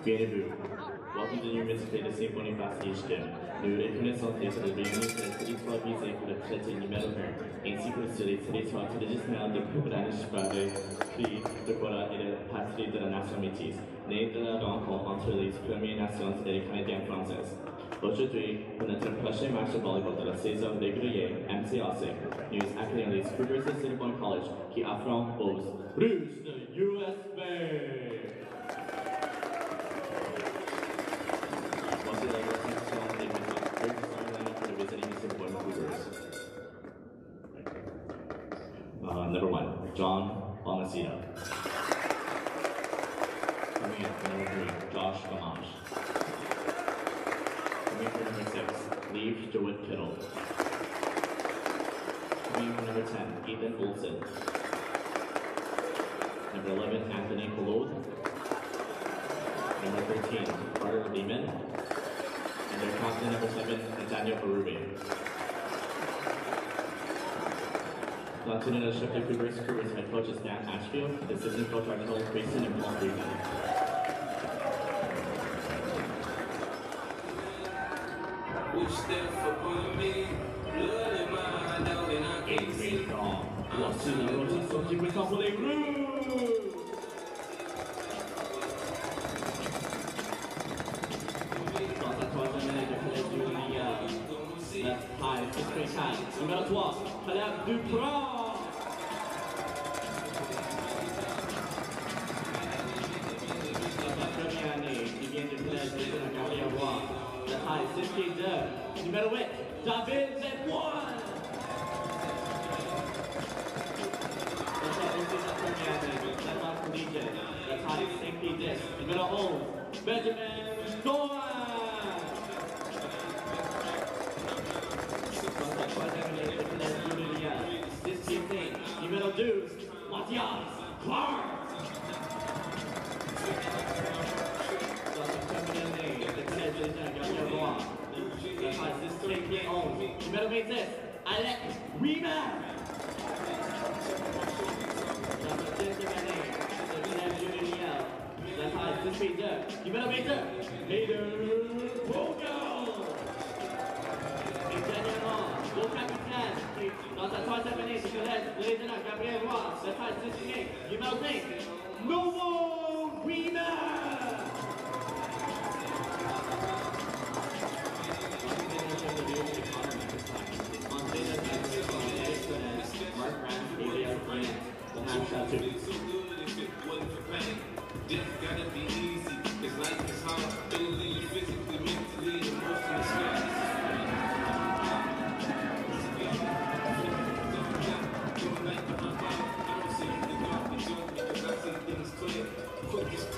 Bienvenue. Welcome to l'Université de Saint-Boniface Gym. Nous reconnaissons les réunions de territoire visées pour le traité numéro 1, ainsi que sur les territoires traditionnels de Cougars, puis de Cora et de patrie de la nation métisse, née de la rencontre entre les Premières Nations et les Canadiens françaises. Aujourd'hui, pour notre prochain match de volleyball de la saison régulière MCAC, nous accueillons les Cougars de Saint-Boniface College qui affrontent aux Rouges de USB. Voici la recension des Cougars for the visiting Saint-Boniface Cougars. Number 1, John Balmaceda. Coming in for number 3, Josh Gamage. Coming in for number 6, Leaf DeWitt Kittle. Coming in for number 10, Ethan Olsen. Number 11, Anthony Collode. Number 13, Carter Lehman. And their captain, number 7, Nathaniel Berube. Lieutenant of Shifter Cougars head coach is Dan Ashfield, assistant coach are Nicole Grayson and Paul Friedman. Voici la rotation qui présente pour les Rouges. Dans sa troisième minute de collège du left high, 6.4, numéro 3, Caleb Duprat. Dans sa première année, qui vient du collège de la carrière Roy, left high, 6.2, numéro 8, David Zedouin. That's high, St. Peter's, numéro 11, Benjamin Doan. Dans sa troisième année de collège du 6-15, numéro 12, Mathias Clark. Dans sa première année de collège de la carrière Roy, that's high, 6-11, numéro 26, Alec Riemann. Dans sa deuxième année de collège du that's high, 6-2, numéro 22, Hayden Vogel. Et dernièrement, le capitaine, dans sa troisième année de collège, le lieutenant Gabriel Roy, that's high, 6-8, numéro 5, Novo Riemann. Mark Grant, Elias Bryant, the half shot too. This gotta be easy, cause life is hard, mentally, physically, mentally, emotionally,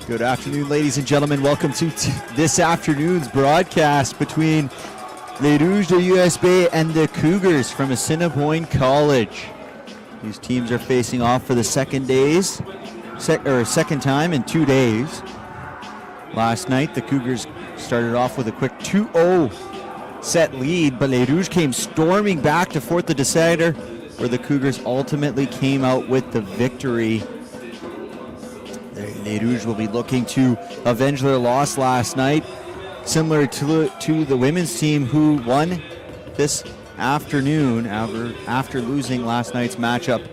Good afternoon, ladies and gentlemen. Welcome to this afternoon's broadcast between Les Rouges de USB and the Cougars from Assiniboine College. These teams are facing off for the second time in 2 days. Last night, the Cougars started off with a quick 2-0 set lead, but Les Rouges came storming back to fourth the decider, where the Cougars ultimately came out with the victory. Les Rouges will be looking to avenge their loss last night, similar to the women's team who won this afternoon after losing last night's matchup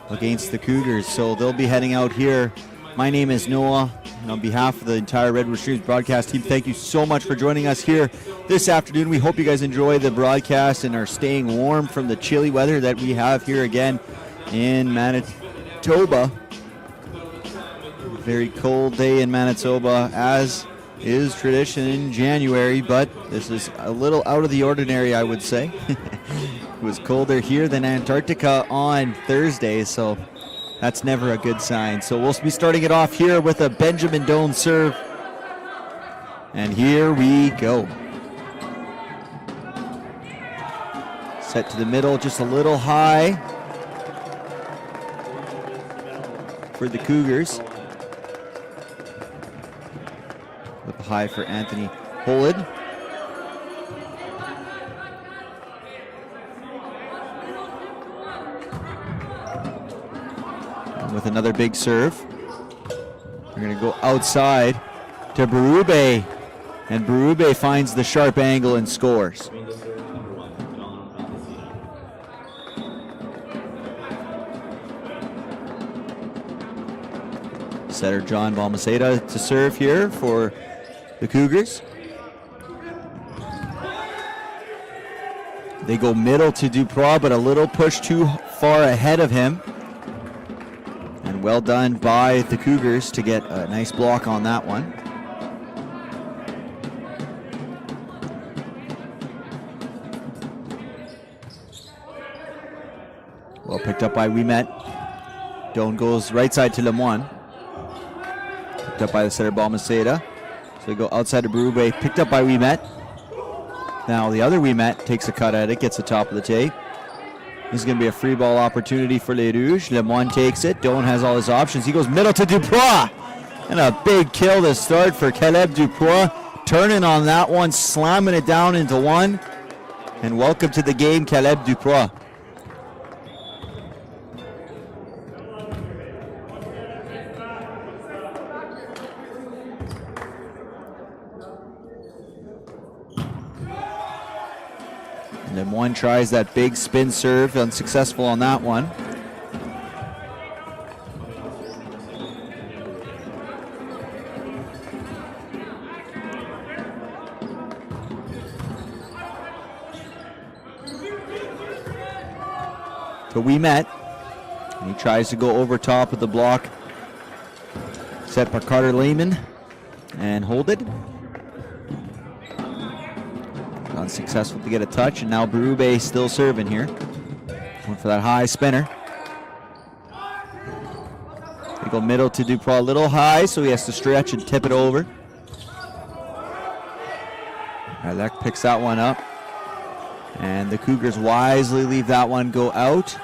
against the Cougars. So they'll be heading out here. My name is Noah, and on behalf of the entire Redwood Streams broadcast team, thank you so much for joining us here this afternoon. We hope you guys enjoy the broadcast and are staying warm from the chilly weather that we have here again in Manitoba. Very cold day in Manitoba, as is tradition in January, but this is a little out of the ordinary, I would say. It was colder here than Antarctica on Thursday, so that's never a good sign. So we'll be starting it off here with a Benjamin Doan serve. And here we go. Set to the middle, just a little high for the Cougars. Up high for Anthony Holid. With another big serve. We're going to go outside to Berube. And Berube finds the sharp angle and scores. Setter John Balmaceda to serve here for the Cougars. They go middle to Duprois, but a little push too far ahead of him. And well done by the Cougars to get a nice block on that one. Well picked up by Ouimet. Doan goes right side to Lemoine. Picked up by the setter Balmaceda. So they go outside to Berube, picked up by Ouimet. Now the other Ouimet takes a cut at it, gets the top of the tape. This is going to be a free ball opportunity for Les Rouges. Lemoine takes it. Doan has all his options. He goes middle to Duprois. And a big kill to start for Caleb Duprois. Turning on that one, slamming it down into one. And welcome to the game, Caleb Duprois. Lemoine tries that big spin serve, unsuccessful on that one. To Ouimet. He tries to go over top of the block. Set by Carter Lehman and hold it. Unsuccessful to get a touch, and now Berube still serving here. Went for that high spinner. They go middle to Duprois, a little high, so he has to stretch and tip it over. Alec picks that one up. And the Cougars wisely leave that one go out.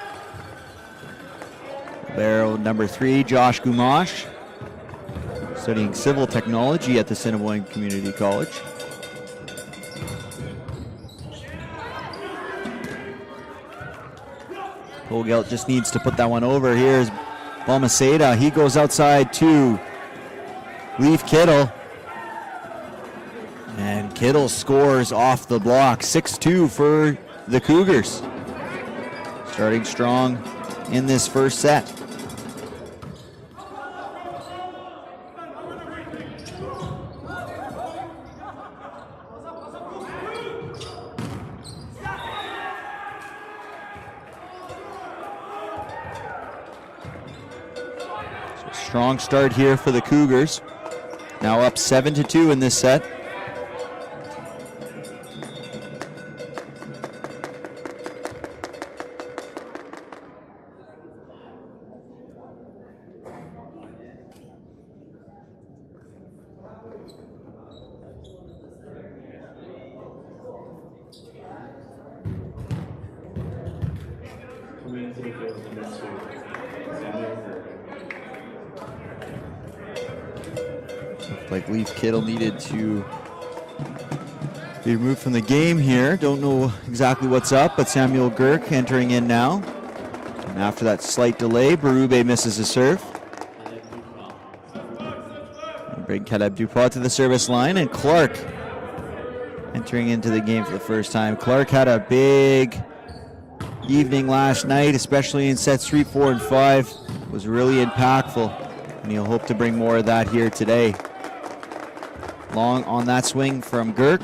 Barrel number 3, Josh Gumash, studying civil technology at the Assiniboine Community College. Pogelt just needs to put that one over. Here's Balmaceda. He goes outside to Leaf Kittle. And Kittle scores off the block. 6-2 for the Cougars. Starting strong in this first set. Strong start here for the Cougars. Now up 7-2 in this set. Like Leaf Kittle needed to be removed from the game here. Don't know exactly what's up, but Samuel Girk entering in now. And after that slight delay, Berube misses his serve. And bring Caleb Duprois to the service line, and Clark entering into the game for the first time. Clark had a big evening last night, especially in sets 3, 4, and 5. It was really impactful, and he'll hope to bring more of that here today. Long on that swing from Girk.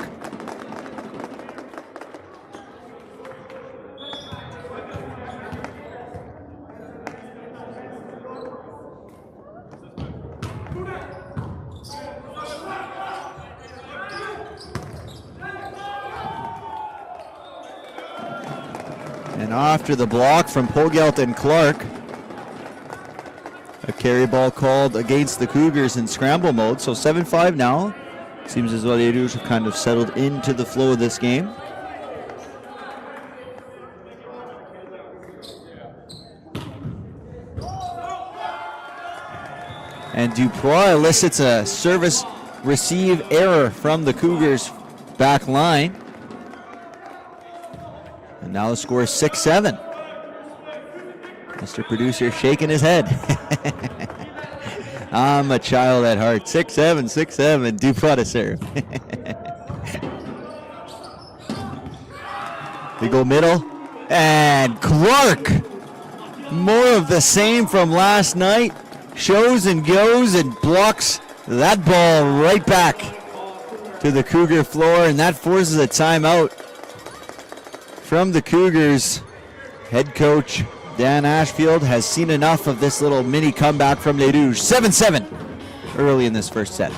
And after the block from Pogelt and Clark, a carry ball called against the Cougars in scramble mode. So 7-5 now. Seems as though the Rouges have kind of settled into the flow of this game. And Duprois elicits a service receive error from the Cougars back line. And now the score is 6-7. Mr. Producer shaking his head. I'm a child at heart. 6'7", 6'7", Dubois to serve. They go middle, and Clark. More of the same from last night. Shows and goes and blocks that ball right back to the Cougar floor, and that forces a timeout from the Cougars. Head coach Dan Ashfield has seen enough of this little mini comeback from Les Rouges. 7-7 early in this first set.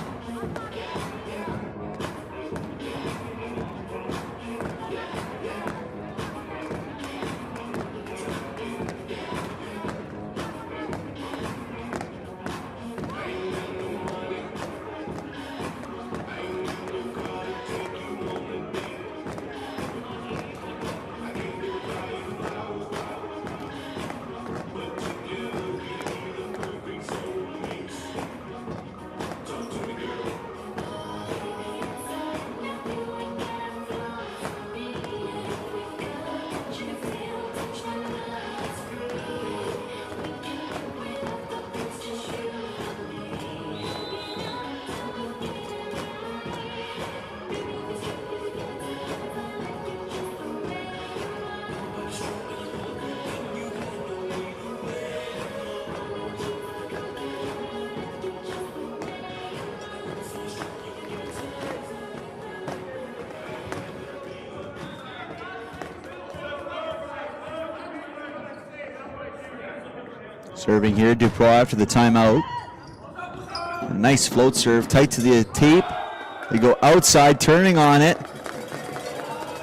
Serving here, Dubois after the timeout. A nice float serve, tight to the tape. They go outside, turning on it,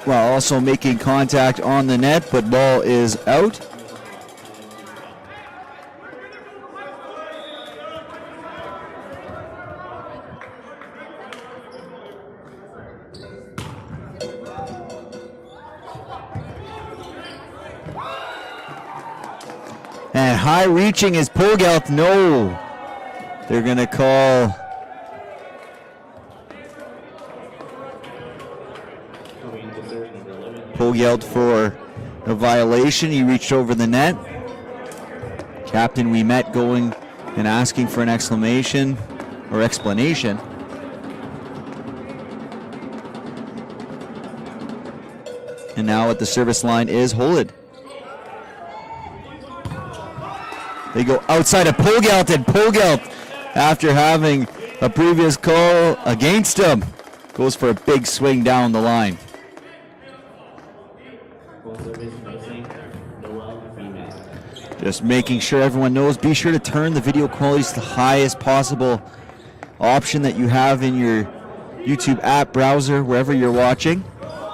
while also making contact on the net, but ball is out. And high reaching is Pogelt. No. They're going to call Pogelt for a violation. He reached over the net. Captain Ouimet going and asking for an explanation. And now at the service line is Holid. They go outside of Pogelt, and Pogelt, after having a previous call against him, goes for a big swing down the line. Just making sure everyone knows, be sure to turn the video quality to the highest possible option that you have in your YouTube app browser, wherever you're watching.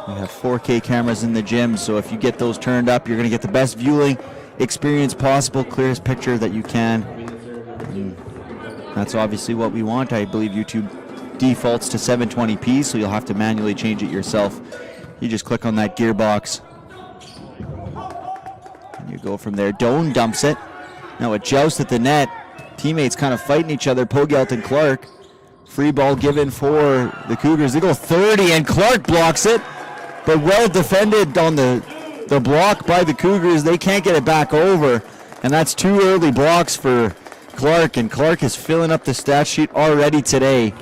We have 4K cameras in the gym, so if you get those turned up, you're going to get the best viewing experience possible, clearest picture that you can. That's obviously what we want. I believe YouTube defaults to 720p, so you'll have to manually change it yourself. You just click on that gearbox and you go from there. Doan dumps it. Now a joust at the net. Teammates kind of fighting each other, Pogelt and Clark. Free ball given for the Cougars. They go 30 and Clark blocks it, but well defended on the block by the Cougars. They can't get it back over, and that's two early blocks for Clark, and Clark is filling up the stat sheet already today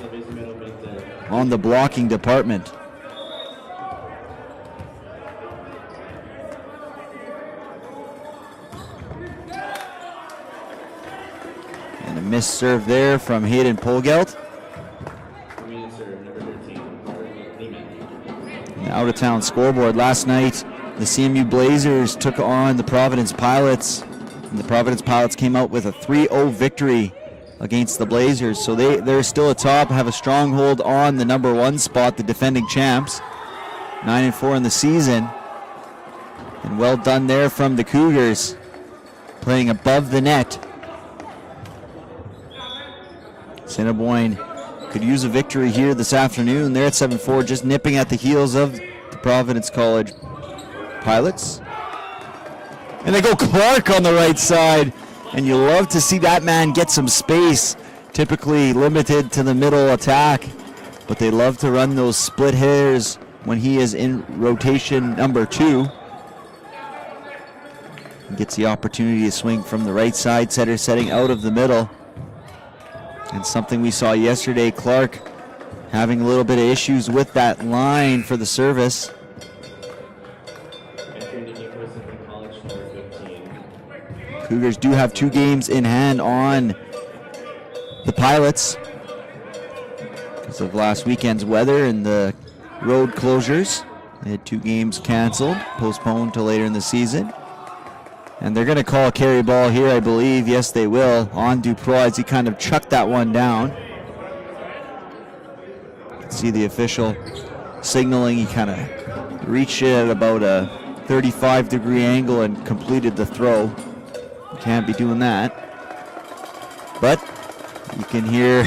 on the blocking department. And a missed serve there from Hayden Pogelt. An out-of-town scoreboard. Last night, the CMU Blazers took on the Providence Pilots, and the Providence Pilots came out with a 3-0 victory against the Blazers. So they're still atop, have a stronghold on the number one spot, the defending champs. 9-4 in the season. And well done there from the Cougars, playing above the net. Assiniboine could use a victory here this afternoon. They're at 7-4, just nipping at the heels of the Providence College Pilots. And they go Clark on the right side, and you love to see that man get some space, typically limited to the middle attack, but they love to run those split hitters when he is in rotation number 2. He gets the opportunity to swing from the right side, setter setting out of the middle. And something we saw yesterday, Clark having a little bit of issues with that line for the service. Cougars do have 2 games in hand on the Pilots because of last weekend's weather and the road closures. They had 2 games canceled, postponed to later in the season. And they're going to call a carry ball here, I believe. Yes, they will, on Duprois as he kind of chucked that one down. See the official signaling. He kind of reached it at about a 35-degree angle and completed the throw. Can't be doing that. But you can hear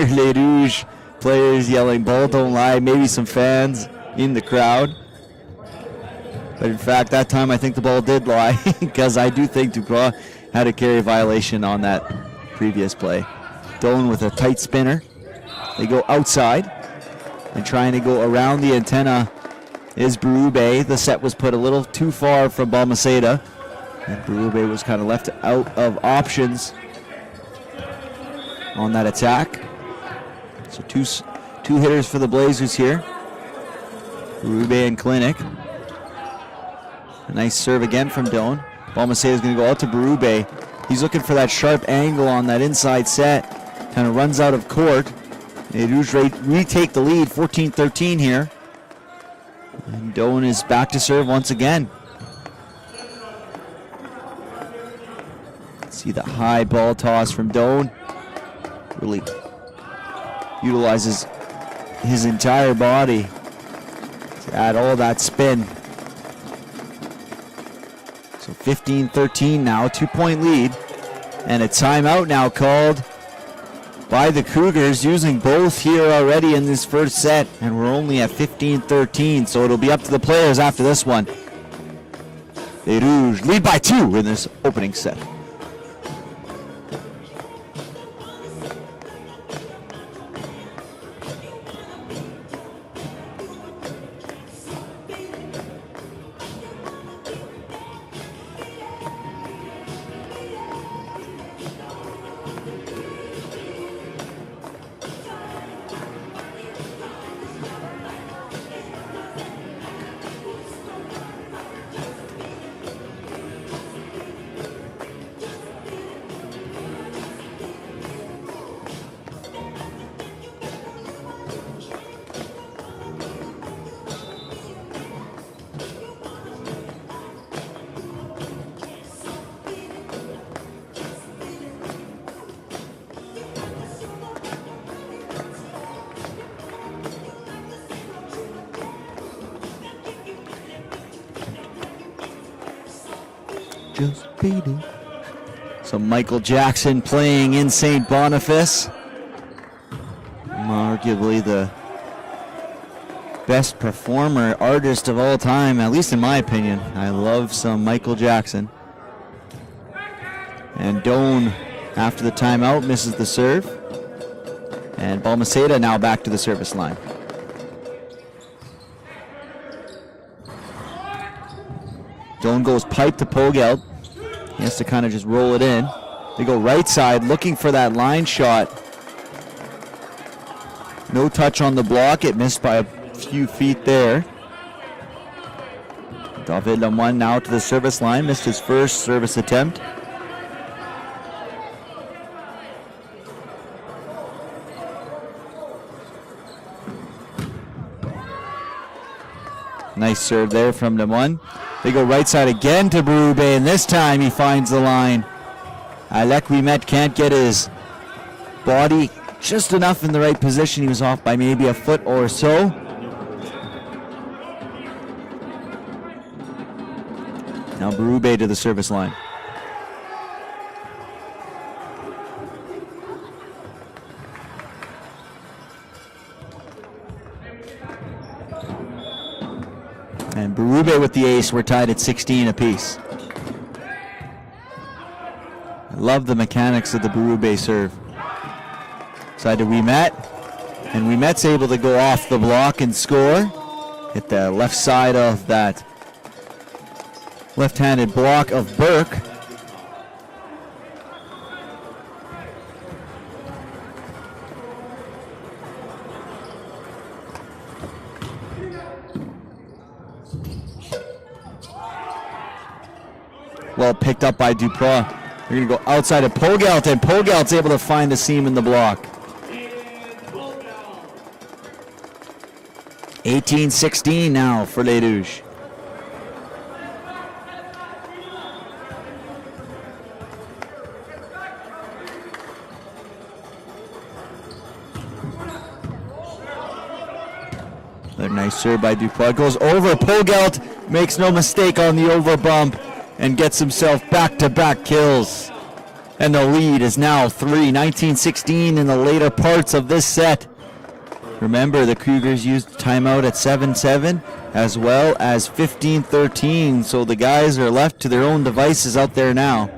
Les Rouges players yelling, "Ball don't lie," maybe some fans in the crowd. But in fact, that time I think the ball did lie because I do think Duprois had a carry violation on that previous play. Doan with a tight spinner. They go outside and trying to go around the antenna is Berube. The set was put a little too far from Balmaceda, and Berube was kind of left out of options on that attack. So two hitters for the Blazers here. Berube and Klinik. A nice serve again from Doan. Balmaceda is going to go out to Berube. He's looking for that sharp angle on that inside set. Kind of runs out of court. Les Rouges retake the lead, 14-13 here. And Doan is back to serve once again. See the high ball toss from Doan. Really utilizes his entire body to add all that spin. So 15-13 now, 2-point lead. And a timeout now called by the Cougars, using both here already in this first set, and we're only at 15-13, so it'll be up to the players after this one. Les Rouges lead by 2 in this opening set. Just beating. So Michael Jackson playing in St. Boniface. Arguably the best performer, artist of all time, at least in my opinion. I love some Michael Jackson. And Doan, after the timeout, misses the serve. And Balmaceda now back to the service line. Doan goes pipe to Pogeld. He has to kind of just roll it in. They go right side, looking for that line shot. No touch on the block. It missed by a few feet there. David Lemoine now to the service line. Missed his first service attempt. Nice serve there from Lemoine. They go right side again to Berube, and this time he finds the line. Alec Ouimet can't get his body just enough in the right position. He was off by maybe a foot or so. Now Berube to the service line. And Berube with the ace. We're tied at 16 apiece. I love the mechanics of the Berube serve. Side to Ouimet. And Ouimet's able to go off the block and score. Hit the left side of that left-handed block of Burke. well picked up by Duprois. They're going to go outside of Pogelt, and Pogelt's able to find the seam in the block. 18-16 now for Les Rouges. A nice serve by Duprois. Goes over. Pogelt makes no mistake on the over bump and gets himself back-to-back kills. And the lead is now 3, 19-16 in the later parts of this set. Remember, the Cougars used timeout at 7-7 as well as 15-13, so the guys are left to their own devices out there now.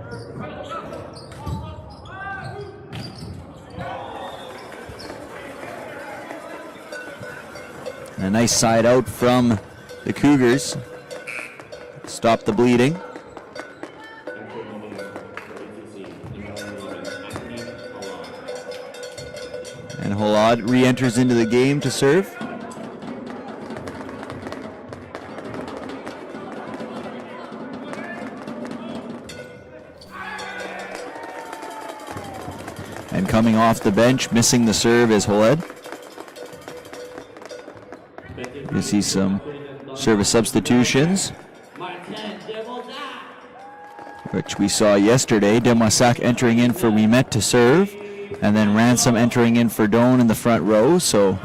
A nice side out from the Cougars. Stop the bleeding. And Holod re-enters into the game to serve. And coming off the bench, missing the serve is Holod. You see some service substitutions, which we saw yesterday. Demoissac entering in for Ouimet to serve, and then Ransom entering in for Doan in the front row. So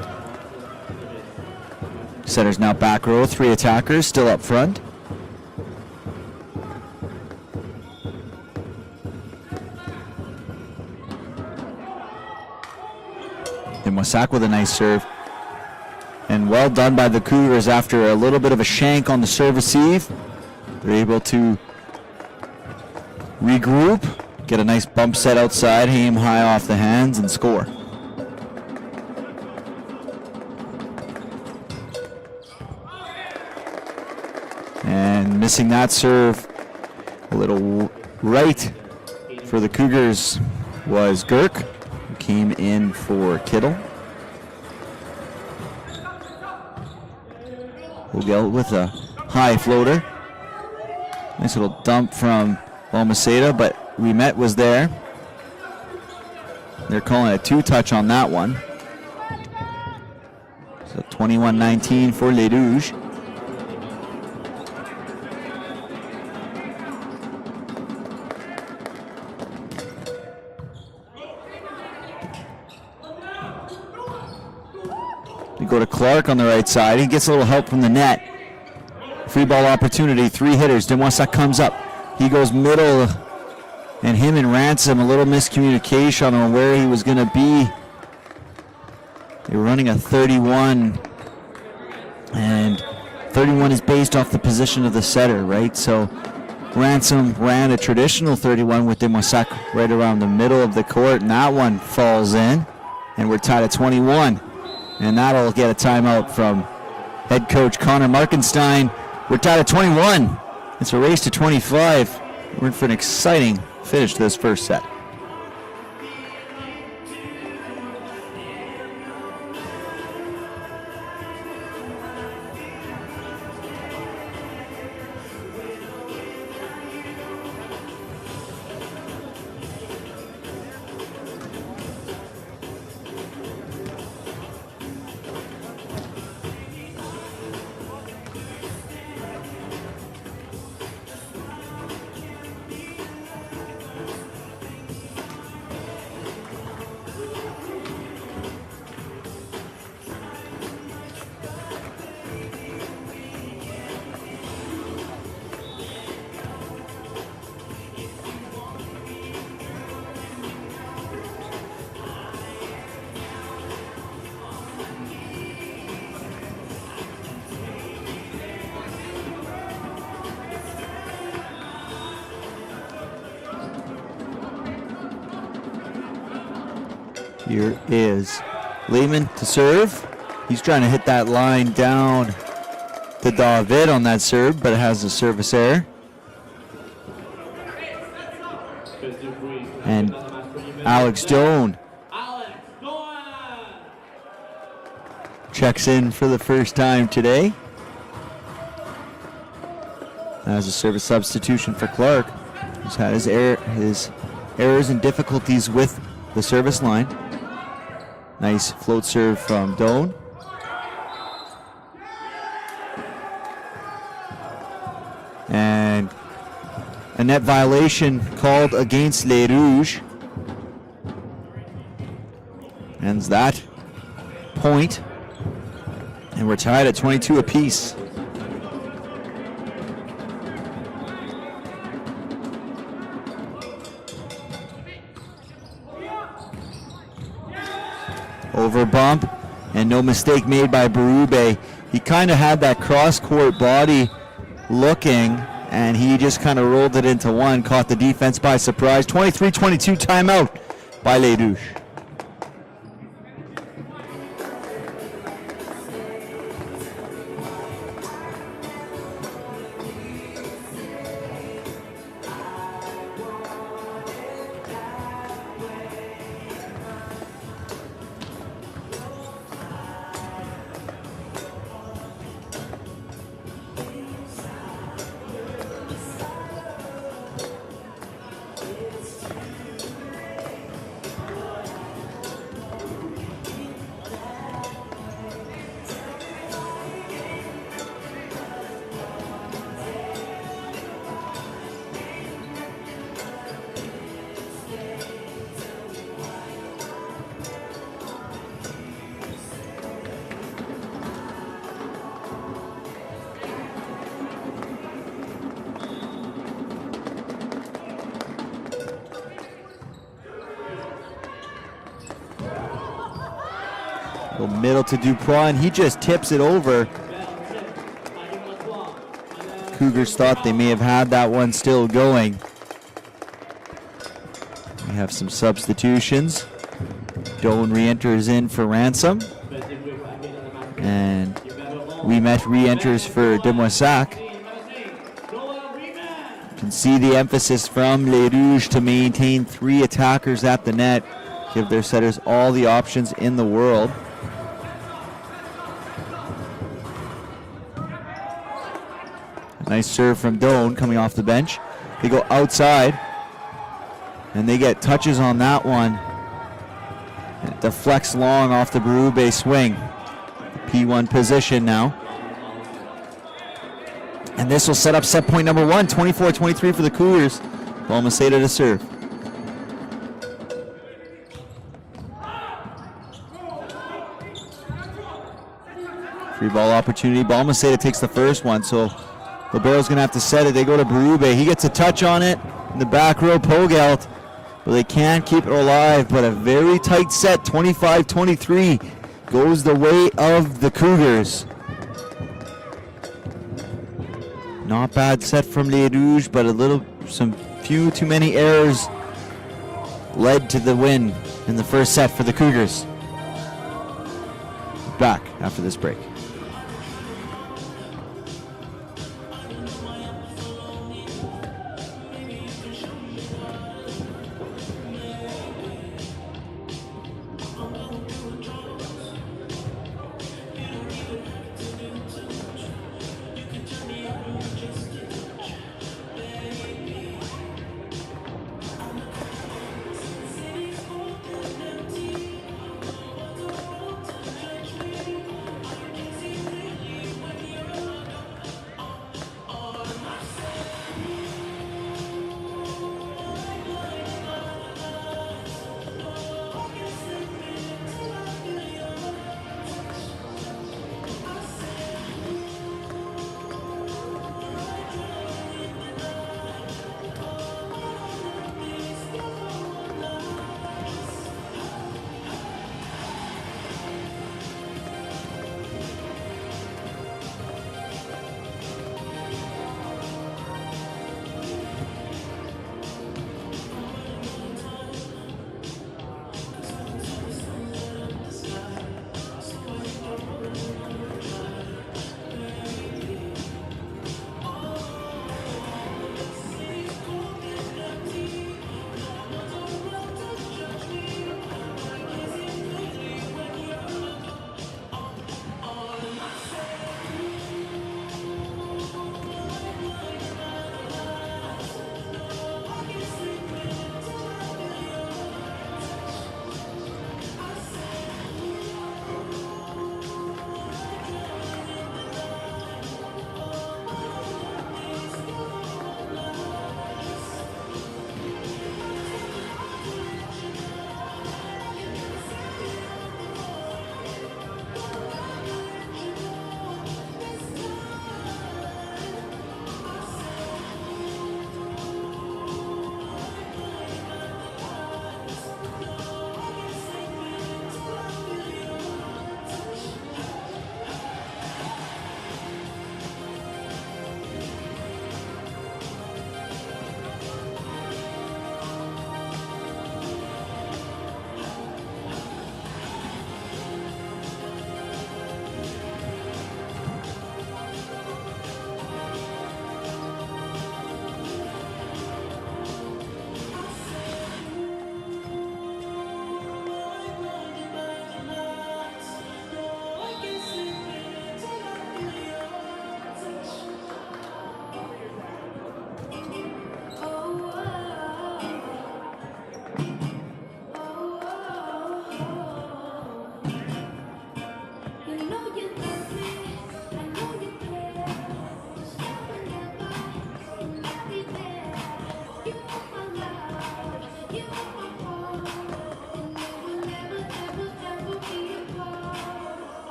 center's now back row, 3 attackers still up front. Demoissac with a nice serve. And well done by the Cougars after a little bit of a shank on the serve receive. They're able to regroup, get a nice bump set outside, aim high off the hands, and score. And missing that serve, a little right for the Cougars was Girk, who came in for Kittle. Pogelt with a high floater. Nice little dump from Balmaceda, but Ouimet was there. They're calling a 2-touch on that one. So 21-19 for Les Rouges. We go to Clark on the right side. He gets a little help from the net. Free ball opportunity, 3 hitters. Demoissac comes up. He goes middle, and him and Ransom, a little miscommunication on where he was going to be. They were running a 31, and 31 is based off the position of the setter, right? So Ransom ran a traditional 31 with Demoissac right around the middle of the court, and that one falls in, and we're tied at 21. And that'll get a timeout from head coach Connor Markenstein. We're tied at 21. It's a race to 25. We're in for an exciting finish to this first set. Here is Lehman to serve. He's trying to hit that line down to David on that serve, but it has a service error. And Alex Doan checks in for the first time today as a service substitution for Clark. He's had his errors and difficulties with the service line. Nice float serve from Doan. And a net violation called against Les Rouges. Ends that point. And we're tied at 22 apiece. Over bump, and no mistake made by Berube. He kind of had that cross-court body looking, and he just kind of rolled it into one, caught the defense by surprise. 23-22 timeout by Les Rouges. Go middle to Dupois, and he just tips it over. Cougars thought they may have had that one still going. We have some substitutions. Doan re-enters in for Ransom. And Ouimet re-enters for Demoissac. You can see the emphasis from Les Rouges to maintain 3 attackers at the net. Give their setters all the options in the world. Nice serve from Doan coming off the bench. They go outside, and they get touches on that one. It deflects long off the Berube swing. P1 position now. And this will set up set point number 1, 24-23 for the Cougars. Balmaceda to serve. Free ball opportunity. Balmaceda takes the first one, so Libero's going to have to set it. They go to Berube. He gets a touch on it in the back row. Pogelt, but they can't keep it alive. But a very tight set, 25-23, goes the way of the Cougars. Not bad set from Les Rouges, but some few too many errors led to the win in the first set for the Cougars. Back after this break.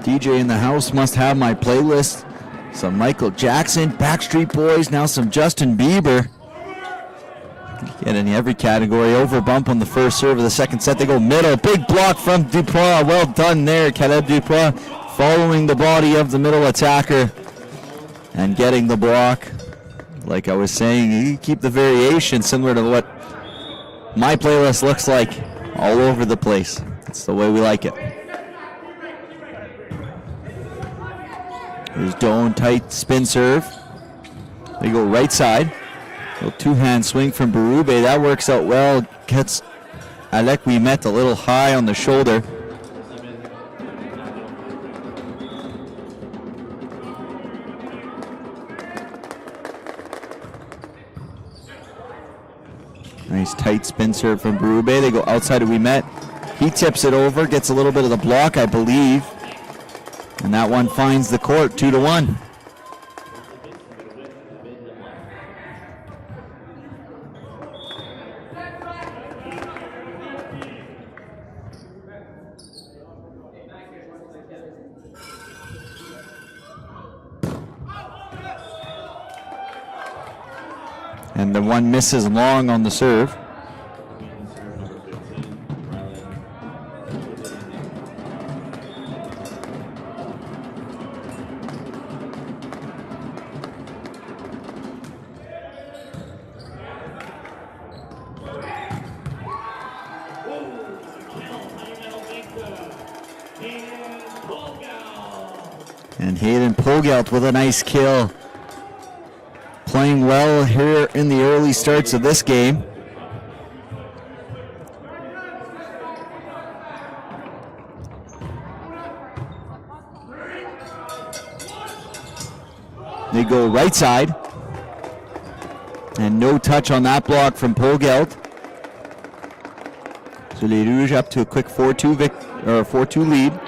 DJ in the house must have my playlist. Some Michael Jackson, Backstreet Boys, now some Justin Bieber. Get in every category. Over bump on the first serve of the second set. They go middle. Big block from Dupois. Well done there, Caleb Dupois, following the body of the middle attacker and getting the block. Like I was saying, you keep the variation similar to what my playlist looks like, all over the place. That's the way we like it. There's Doan, tight spin serve. They go right side. Little two-hand swing from Berube. That works out well. Gets Alec Ouimet a little high on the shoulder. Nice tight spin serve from Berube. They go outside of Ouimet. He tips it over, gets a little bit of the block, I believe. And that one finds the court, 2-1. And the one misses long on the serve. And Hayden Pogelt with a nice kill. Playing well here in the early starts of this game. They go right side. And no touch on that block from Pogelt. So les Rouges up to a quick 4-2 lead.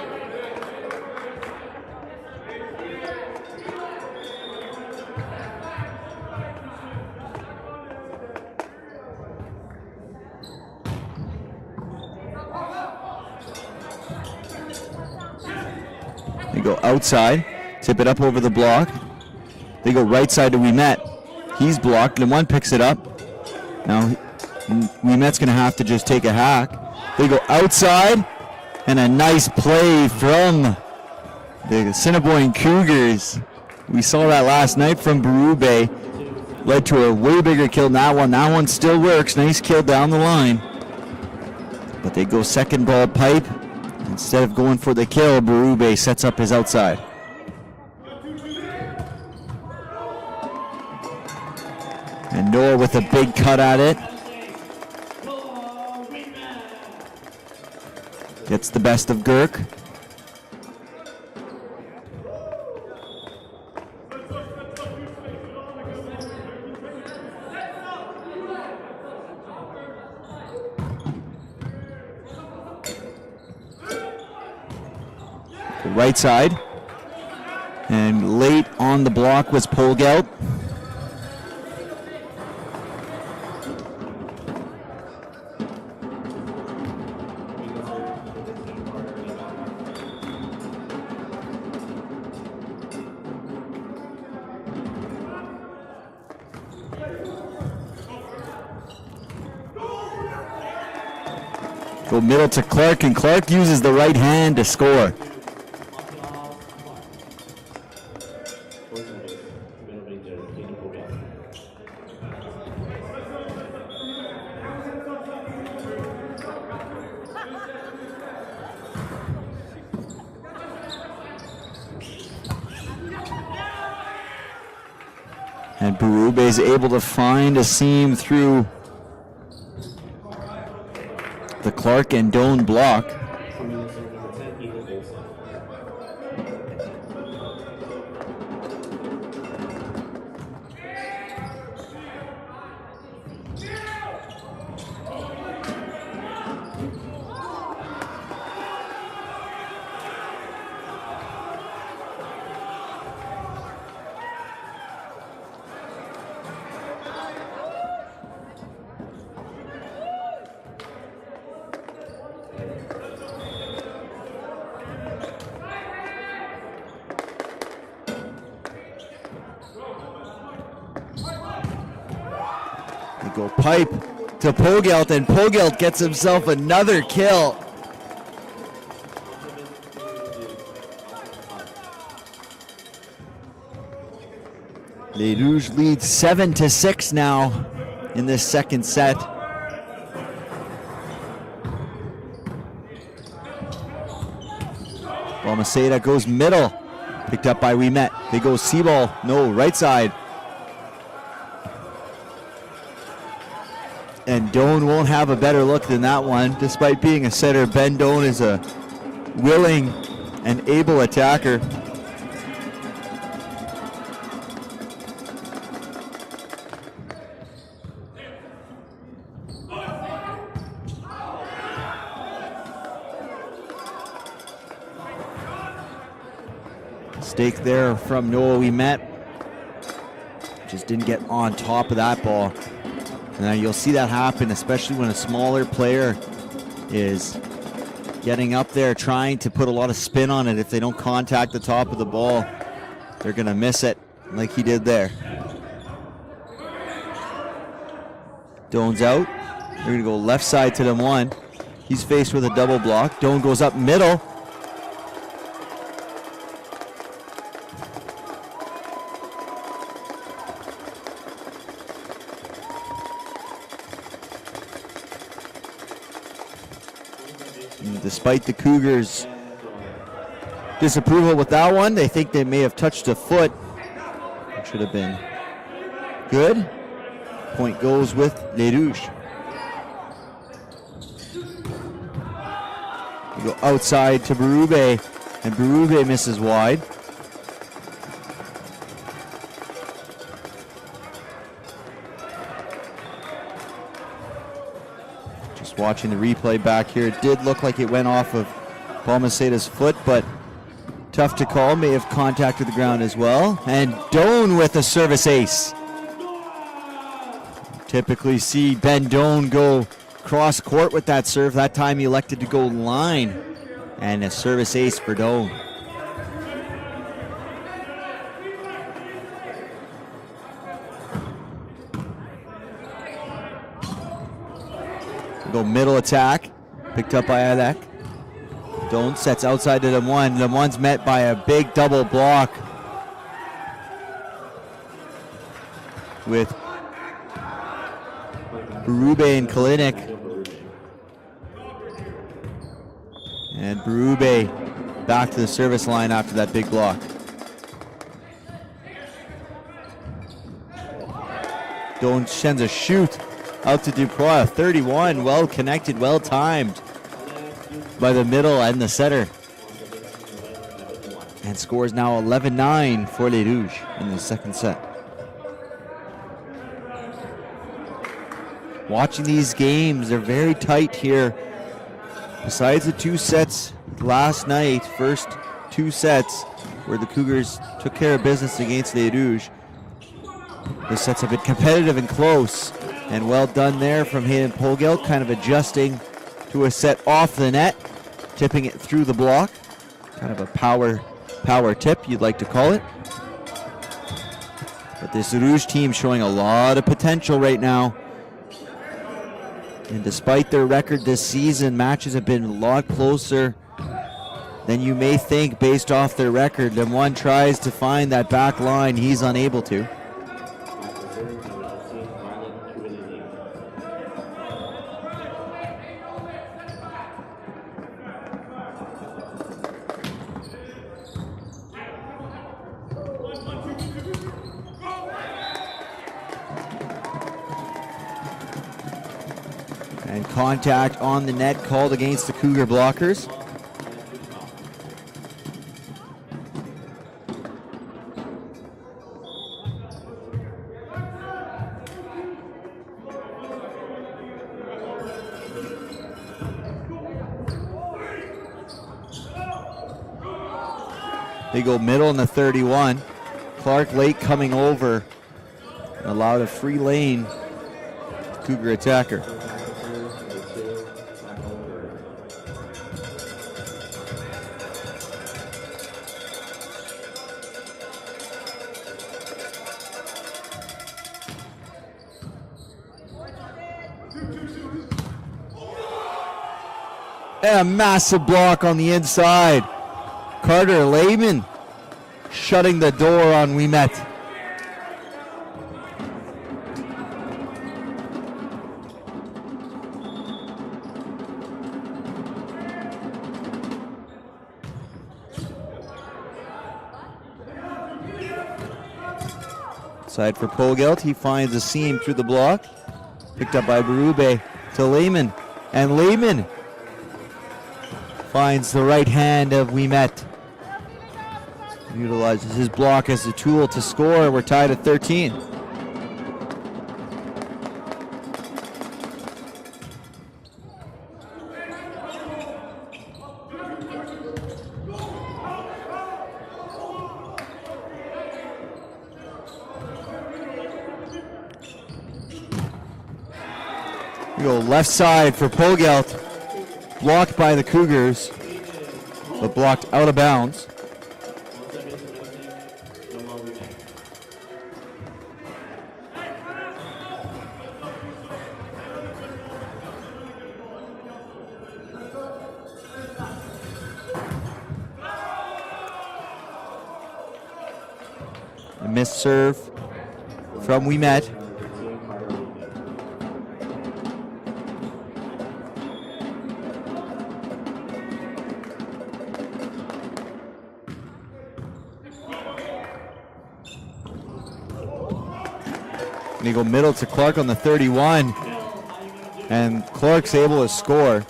They go outside, tip it up over the block. They go right side to Ouimet. He's blocked, and one picks it up. Now Ouimet's going to have to just take a hack. They go outside, and a nice play from the Assiniboine Cougars. We saw that last night from Berube. Led to a way bigger kill than that one. That one still works. Nice kill down the line. But they go second ball pipe. Instead of going for the kill, Berube sets up his outside. And Noah with a big cut at it. Gets the best of Girk. Right side. And late on the block was Pogelt. Go middle to Clark, and Clark uses the right hand to score. And Berube is able to find a seam through the Clark and Doan block. Go pipe to Pogelt, and Pogelt gets himself another kill. Les Rouges lead 7-6 now in this second set. Balmaceda goes middle, picked up by Winnipeg. They go C-ball, no, right side. And Doan won't have a better look than that one. Despite being a setter, Ben Doan is a willing and able attacker. Mistake there from Noah Winnipeg. Just didn't get on top of that ball. Now you'll see that happen, especially when a smaller player is getting up there trying to put a lot of spin on it. If they don't contact the top of the ball, they're going to miss it like he did there. Doan's out. They're going to go left side to them one. He's faced with a double block. Doan goes up middle. Despite the Cougars' disapproval with that one, they think they may have touched a foot. It should have been good. Point goes with Les Rouges. We go outside to Berube, and Berube misses wide. Watching the replay back here, it did look like it went off of Balmaceda's foot, but tough to call. May have contacted the ground as well. And Doan with a service ace. Typically see Ben Doan go cross court with that serve. That time he elected to go line, and a service ace for Doan. Go middle attack, picked up by Alec. Doan sets outside to them one. Them one's met by a big double block with Berube and Kalinick. And Berube back to the service line after that big block. Doan sends a shoot out to Dupois, 31, well connected, well timed by the middle and the setter. And scores now 11-9 for Les Rouges in the second set. Watching these games, they're very tight here. Besides the two sets last night, first two sets where the Cougars took care of business against Les Rouges, the sets have been competitive and close. And well done there from Hayden Pogelt, kind of adjusting to a set off the net, tipping it through the block. Kind of a power tip, you'd like to call it. But this Rouge team showing a lot of potential right now. And despite their record this season, matches have been a lot closer than you may think based off their record. And one tries to find that back line, he's unable to. And contact on the net called against the Cougar blockers. They go middle in the 31. Clark late coming over and allowed a free lane to Cougar attacker. And a massive block on the inside. Carter Lehman shutting the door on Winnipeg. Side for Pogelt. He finds a seam through the block. Picked up by Berube to Lehman. And Lehman finds the right hand of Winnipeg. Utilizes his block as a tool to score. We're tied at 13. We go left side for Pogelt. Blocked by the Cougars, but blocked out of bounds. A missed serve from Winnipeg. And you go middle to Clark on the 31. And Clark's able to score.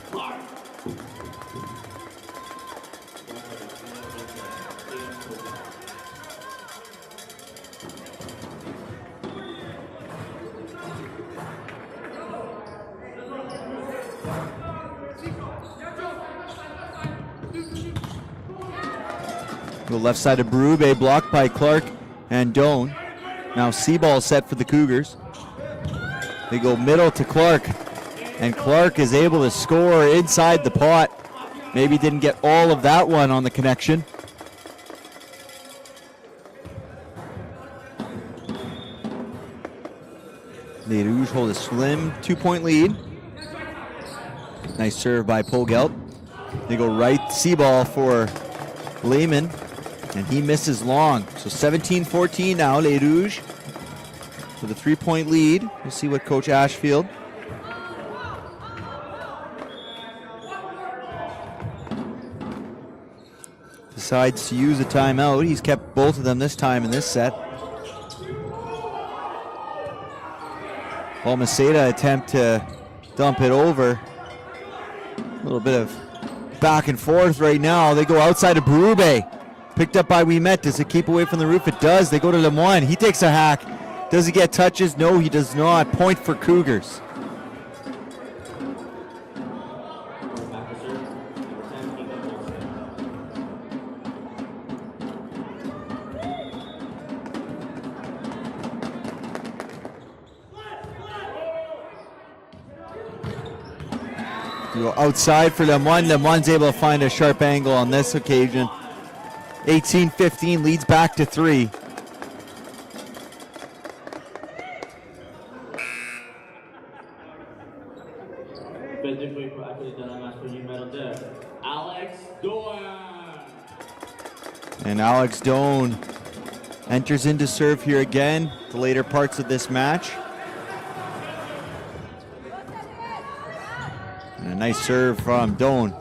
Go left side of Berube, blocked by Clark and Doan. Now C-ball set for the Cougars. They go middle to Clark, and Clark is able to score inside the pot. Maybe didn't get all of that one on the connection. The Rouges hold a slim 2-point lead. Nice serve by Pogelt. They go right C-ball for Lehman. And he misses long. So 17-14 now, Les Rouges with a 3-point lead. We'll see what Coach Ashfield decides to use a timeout. He's kept both of them this time in this set. Balmaceda attempt to dump it over. A little bit of back and forth right now. They go outside of Berube. Picked up by Winnipeg. Does it keep away from the roof? It does. They go to Lemoine. He takes a hack. Does he get touches? No, he does not. Point for Cougars. You go outside for Lemoine. Lemoine's able to find a sharp angle on this occasion. 18-15, leads back to 3. And Alex Doan enters into serve here again, the later parts of this match. And a nice serve from Doan.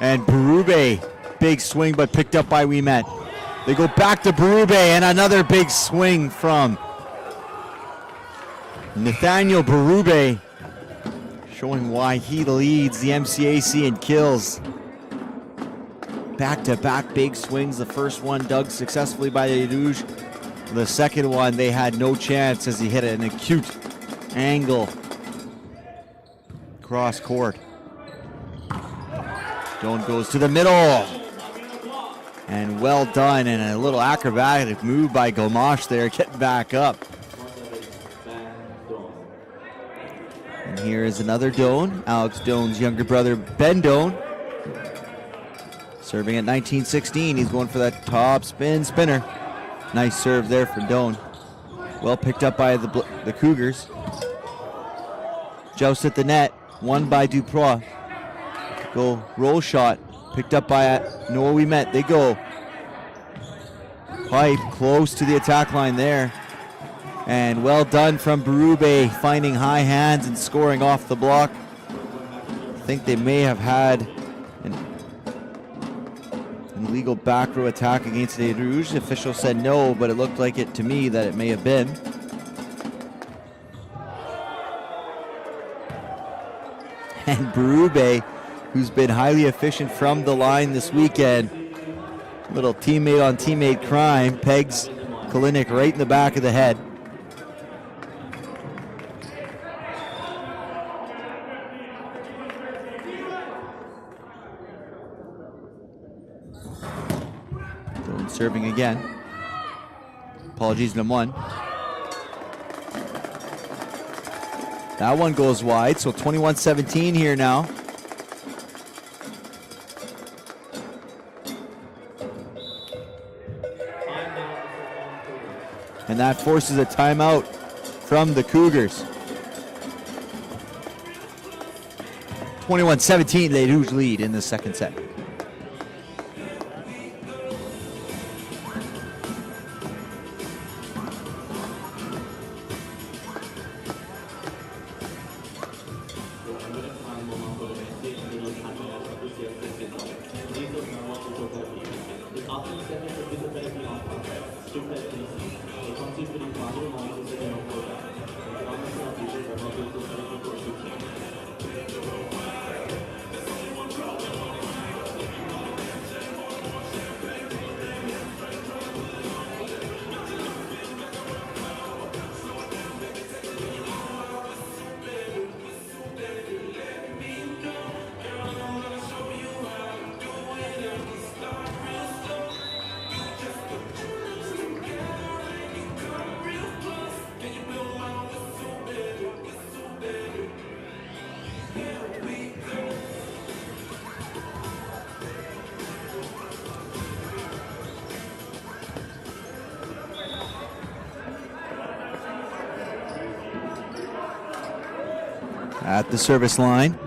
And Berube. Big swing, but picked up by Winnipeg. They go back to Berube, and another big swing from Nathaniel Berube, showing why he leads the MCAC in kills. Back-to-back big swings. The first one dug successfully by the Rouges. The second one, they had no chance as he hit an acute angle cross court. Doan goes to the middle. And well done, and a little acrobatic move by Gomash there, getting back up. And here is another Doan, Alex Doan's younger brother, Ben Doan. Serving at 19-16, he's going for that top spinner. Nice serve there for Doan. Well picked up by the Cougars. Joust at the net, won by Duprois. Go roll shot. Picked up by Noah Winnipeg. They go. Pipe close to the attack line there. And well done from Berube, finding high hands and scoring off the block. I think they may have had an illegal back row attack against the Rouges. The official said no, but it looked like it to me that it may have been. And Berube, who's been highly efficient from the line this weekend, little teammate on teammate crime, pegs Kalinick right in the back of the head. Serving again. Apologies, number one. That one goes wide, so 21-17 here now. And that forces a timeout from the Cougars. 21-17, Les Rouges lead in the second set. At the service line,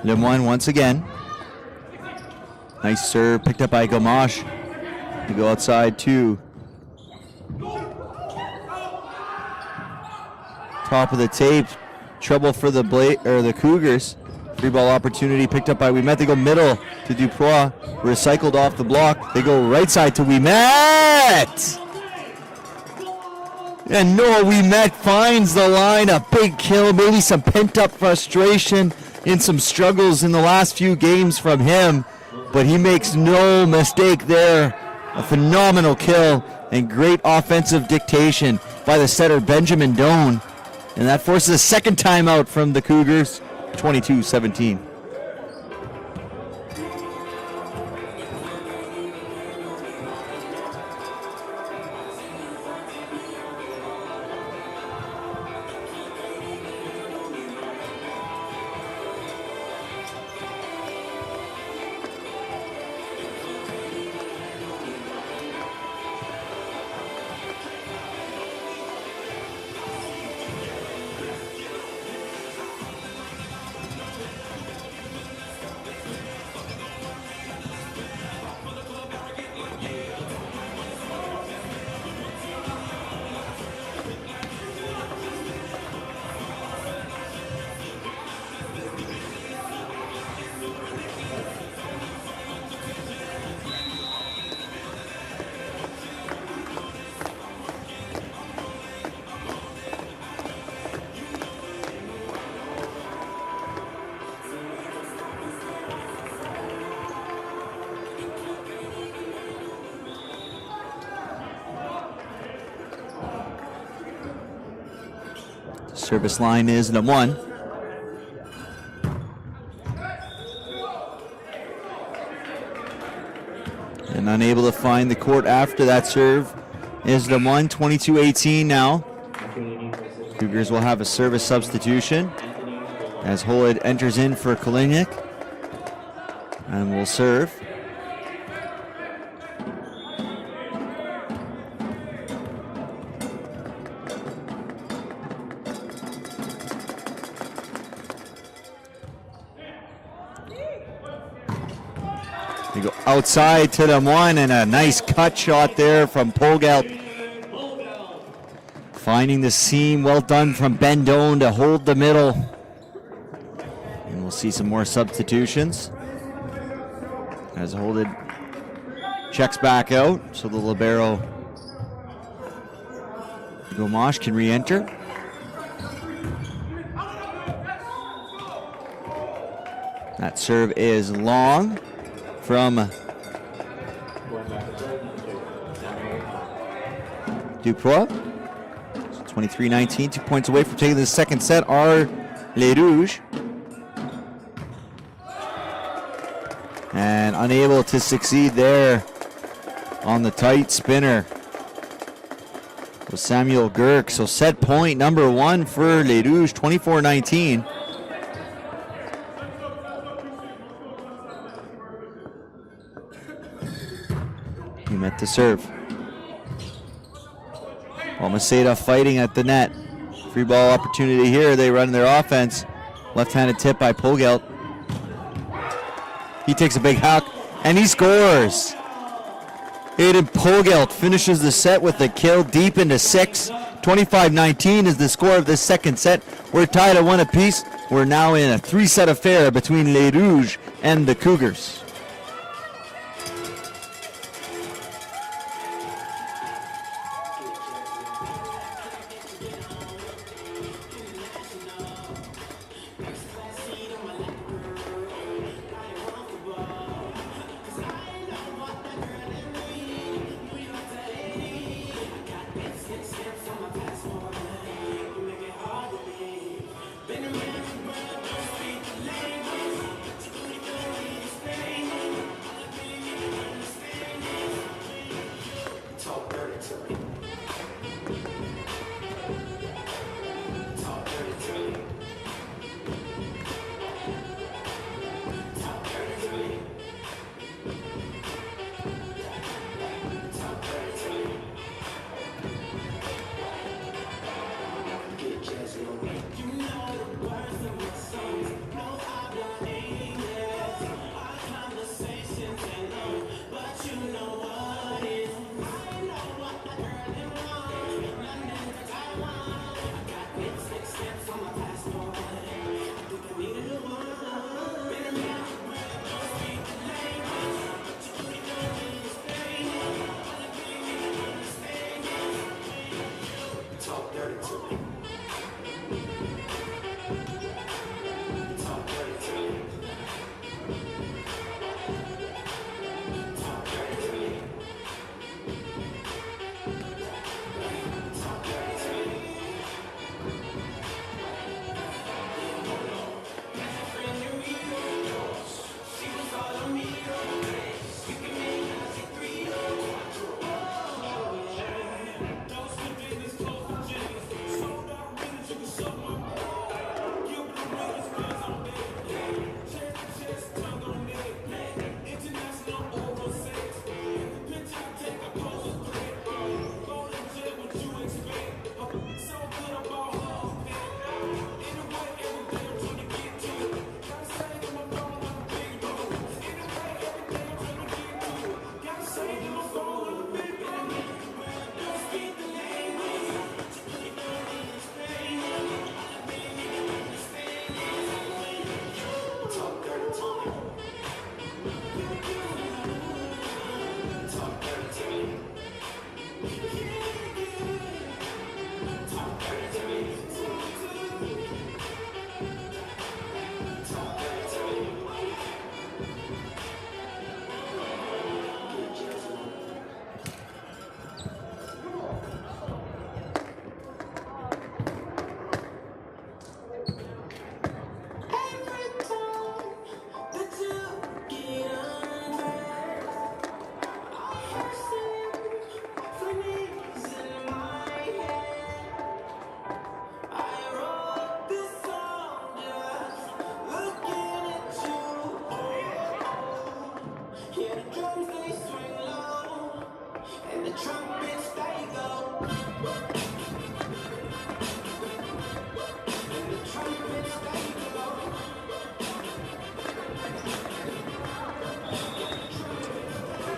Lemoine once again. Nice serve picked up by Gamache. To go outside to top of the tape. Trouble for the Cougars. Free ball opportunity picked up by Winnipeg. They go middle to Dupois. Recycled off the block. They go right side to Winnipeg. And Noah Winnipeg finds the line, a big kill, maybe some pent-up frustration in some struggles in the last few games from him, but he makes no mistake there. A phenomenal kill and great offensive dictation by the setter Benjamin Doan, and that forces a second timeout from the Cougars, 22-17. Service line is number one. And unable to find the court after that serve is number one, 22-18 now. Cougars will have a service substitution as Holid enters in for Kalinick and will serve. They go outside to them one, and a nice cut shot there from Pogelt. Finding the seam, well done from Ben Doan to hold the middle. And we'll see some more substitutions. As Holded checks back out, so the libero Gomash can re-enter. That serve is long from Dupois. 23-19, 2 points away from taking the second set are Les Rouges. And unable to succeed there on the tight spinner was Samuel Girk. So set point number 1 for Les Rouges, 24-19. He met the serve. Maceda fighting at the net. Free ball opportunity here. They run their offense. Left-handed tip by Pogelt. He takes a big hack and he scores. Aiden Pogelt finishes the set with a kill deep into 6. 25-19 is the score of this second set. We're tied at 1 apiece. We're now in a 3-set affair between Les Rouges and the Cougars.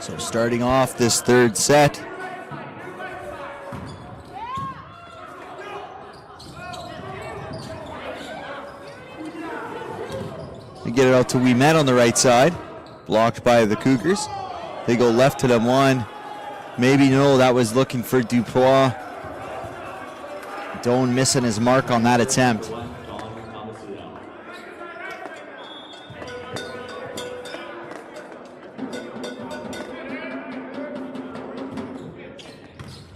So starting off this third set. They get it out to Winnipeg on the right side. Blocked by the Cougars. They go left to them one. Maybe no, that was looking for Dupois. Doan missing his mark on that attempt.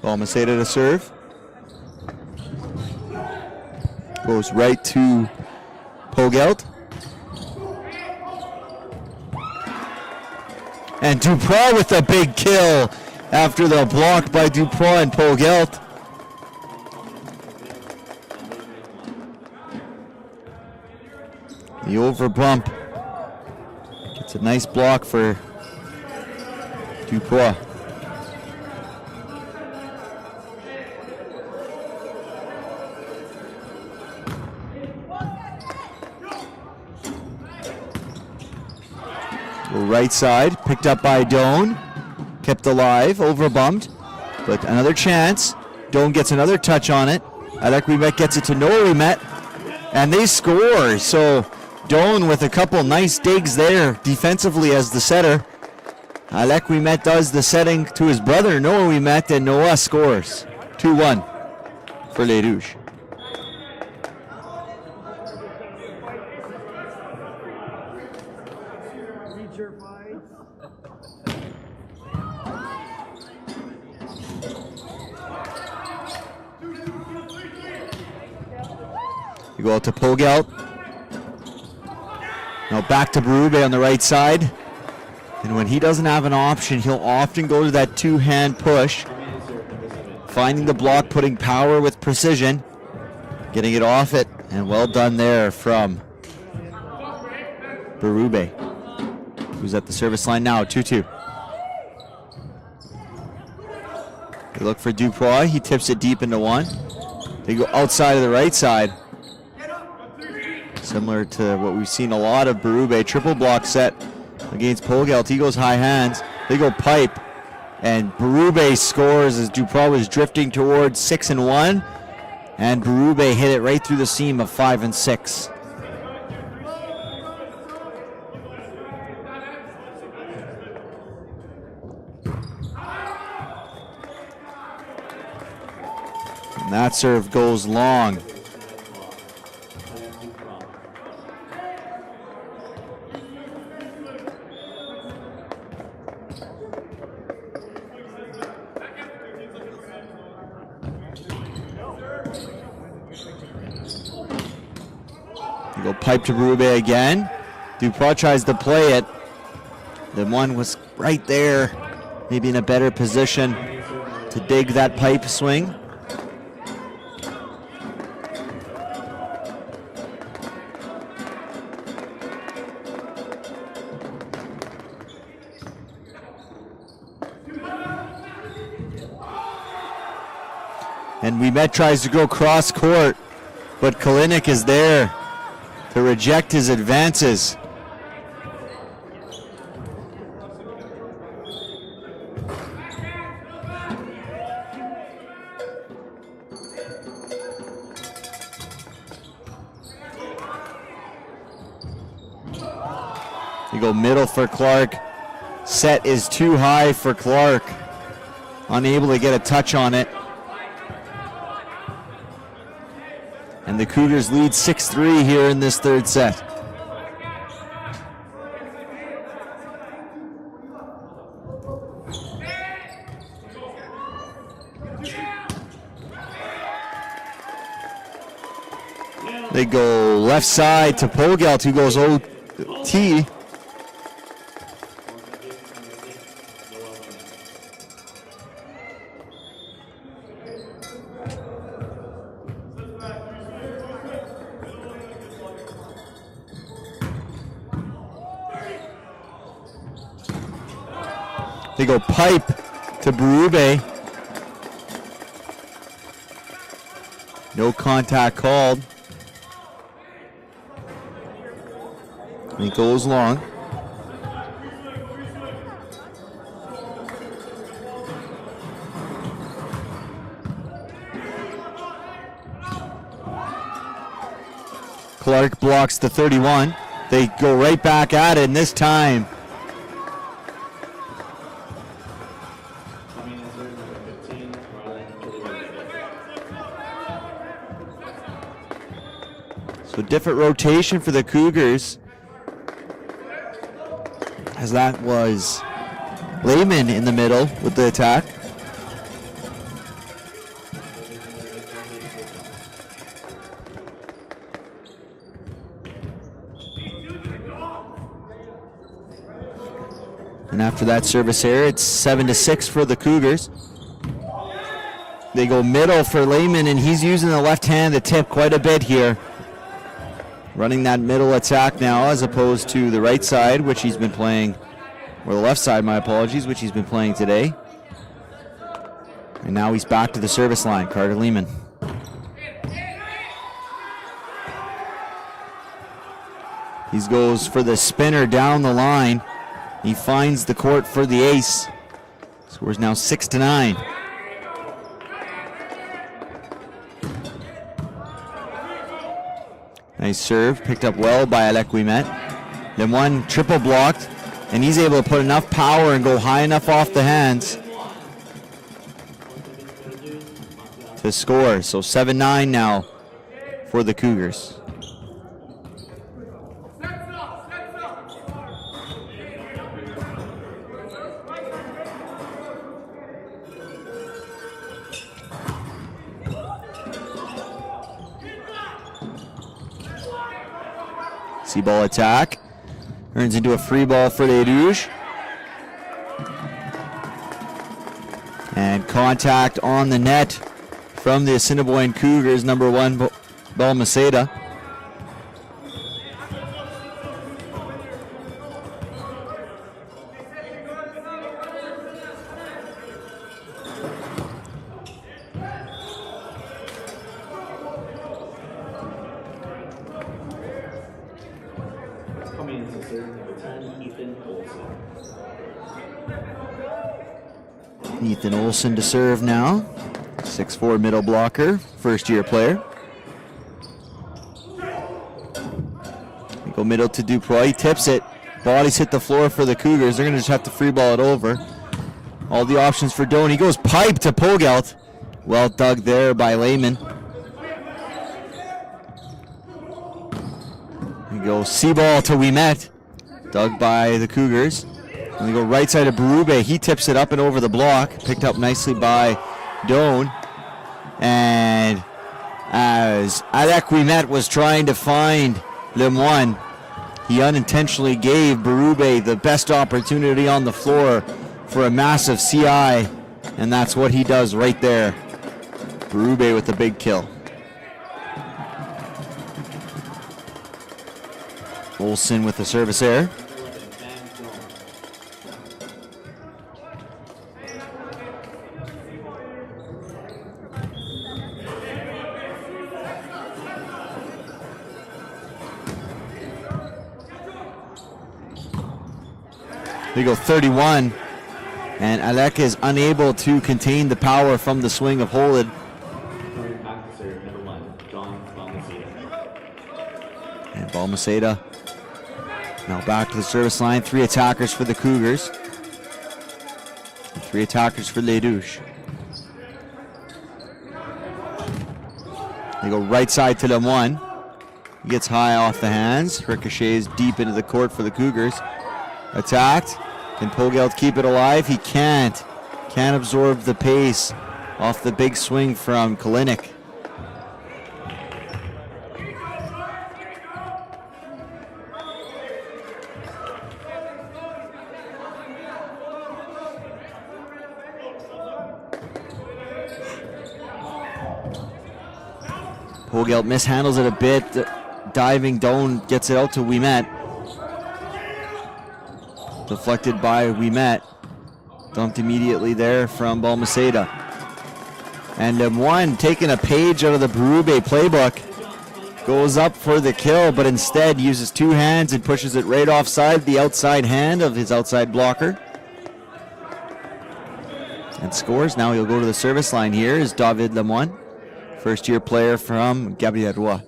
Balmaceda to serve. Goes right to Pogelt. And Dupois with a big kill after the block by Dupois and Pogelt. The over bump. It's a nice block for Dupois. Right side, picked up by Doan, kept alive, overbumped, but another chance. Doan gets another touch on it. Alec Wimet gets it to Noah Wimet, and they score. So Doan with a couple nice digs there defensively as the setter. Alec Wimet does the setting to his brother Noah Wimet, and Noah scores 2-1 for Les Rouges. You go out to Pogelt. Now back to Berube on the right side. And when he doesn't have an option, he'll often go to that two-hand push. Finding the block, putting power with precision. Getting it off it, and well done there from Berube, who's at the service line now, 2-2. They look for Dupois. He tips it deep into one. They go outside of the right side. Similar to what we've seen a lot of Berube, triple block set against Pogelt. He goes high hands. They go pipe. And Berube scores as Dupois was drifting towards 6-1. And Berube hit it right through the seam of 5 and 6. And that serve goes long. Go pipe to Berube again. Dupois tries to play it. The one was right there, maybe in a better position to dig that pipe swing. And Wimet tries to go cross court, but Kalinick is there to reject his advances. You go middle for Clark. Set is too high for Clark. Unable to get a touch on it. And the Cougars lead 6-3 here in this third set. They go left side to Pogelt, who goes OT. They go pipe to Berube. No contact called. It goes long. Clark blocks the 31. They go right back at it, and this time so different rotation for the Cougars, as that was Lehman in the middle with the attack. And after that service error, it's 7-6 for the Cougars. They go middle for Lehman, and he's using the left hand to tip quite a bit here. Running that middle attack now as opposed to the right side, which he's been playing, or the left side, my apologies, which he's been playing today. And now he's back to the service line, Carter Lehman. He goes for the spinner down the line. He finds the court for the ace. Scores now 6-9. Nice serve, picked up well by Alec Ouimet. Then one triple blocked, and he's able to put enough power and go high enough off the hands to score. So 7-9 now for the Cougars. Ball attack turns into a free ball for Les Rouges, and contact on the net from the Assiniboine Cougars, number 1 Balmaceda. Ethan Olson to serve now. 6'4" middle blocker, first-year player. They go middle to Dupois. He tips it. Bodies hit the floor for the Cougars. They're going to just have to free ball it over. All the options for Doan. He goes pipe to Pogelt. Well dug there by Lehman. He goes C-ball to Ouimet. Dug by the Cougars. And they go right side of Berube. He tips it up and over the block. Picked up nicely by Doan. And as Alec Ouimet was trying to find Lemoine, he unintentionally gave Berube the best opportunity on the floor for a massive CI. And that's what he does right there. Berube with the big kill. Olsen with the service error. They go 31, and Alec is unable to contain the power from the swing of Holid. And Balmaceda now back to the service line. 3 attackers for the Cougars. And 3 attackers for Les Rouges. They go right side to Lemoine. He gets high off the hands. Ricochets deep into the court for the Cougars. Attacked. Can Pogelt keep it alive? He can't. Can't absorb the pace off the big swing from Kalinick. Pogelt mishandles it a bit. Diving Doan gets it out to Ouimet. Deflected by Ouimet. Dumped immediately there from Balmaceda. And Lemoine, taking a page out of the Berube playbook, goes up for the kill, but instead uses 2 hands and pushes it right offside the outside hand of his outside blocker. And scores. Now he'll go to the service line. Here is David Lemoine, first-year player from Gabriel Roy.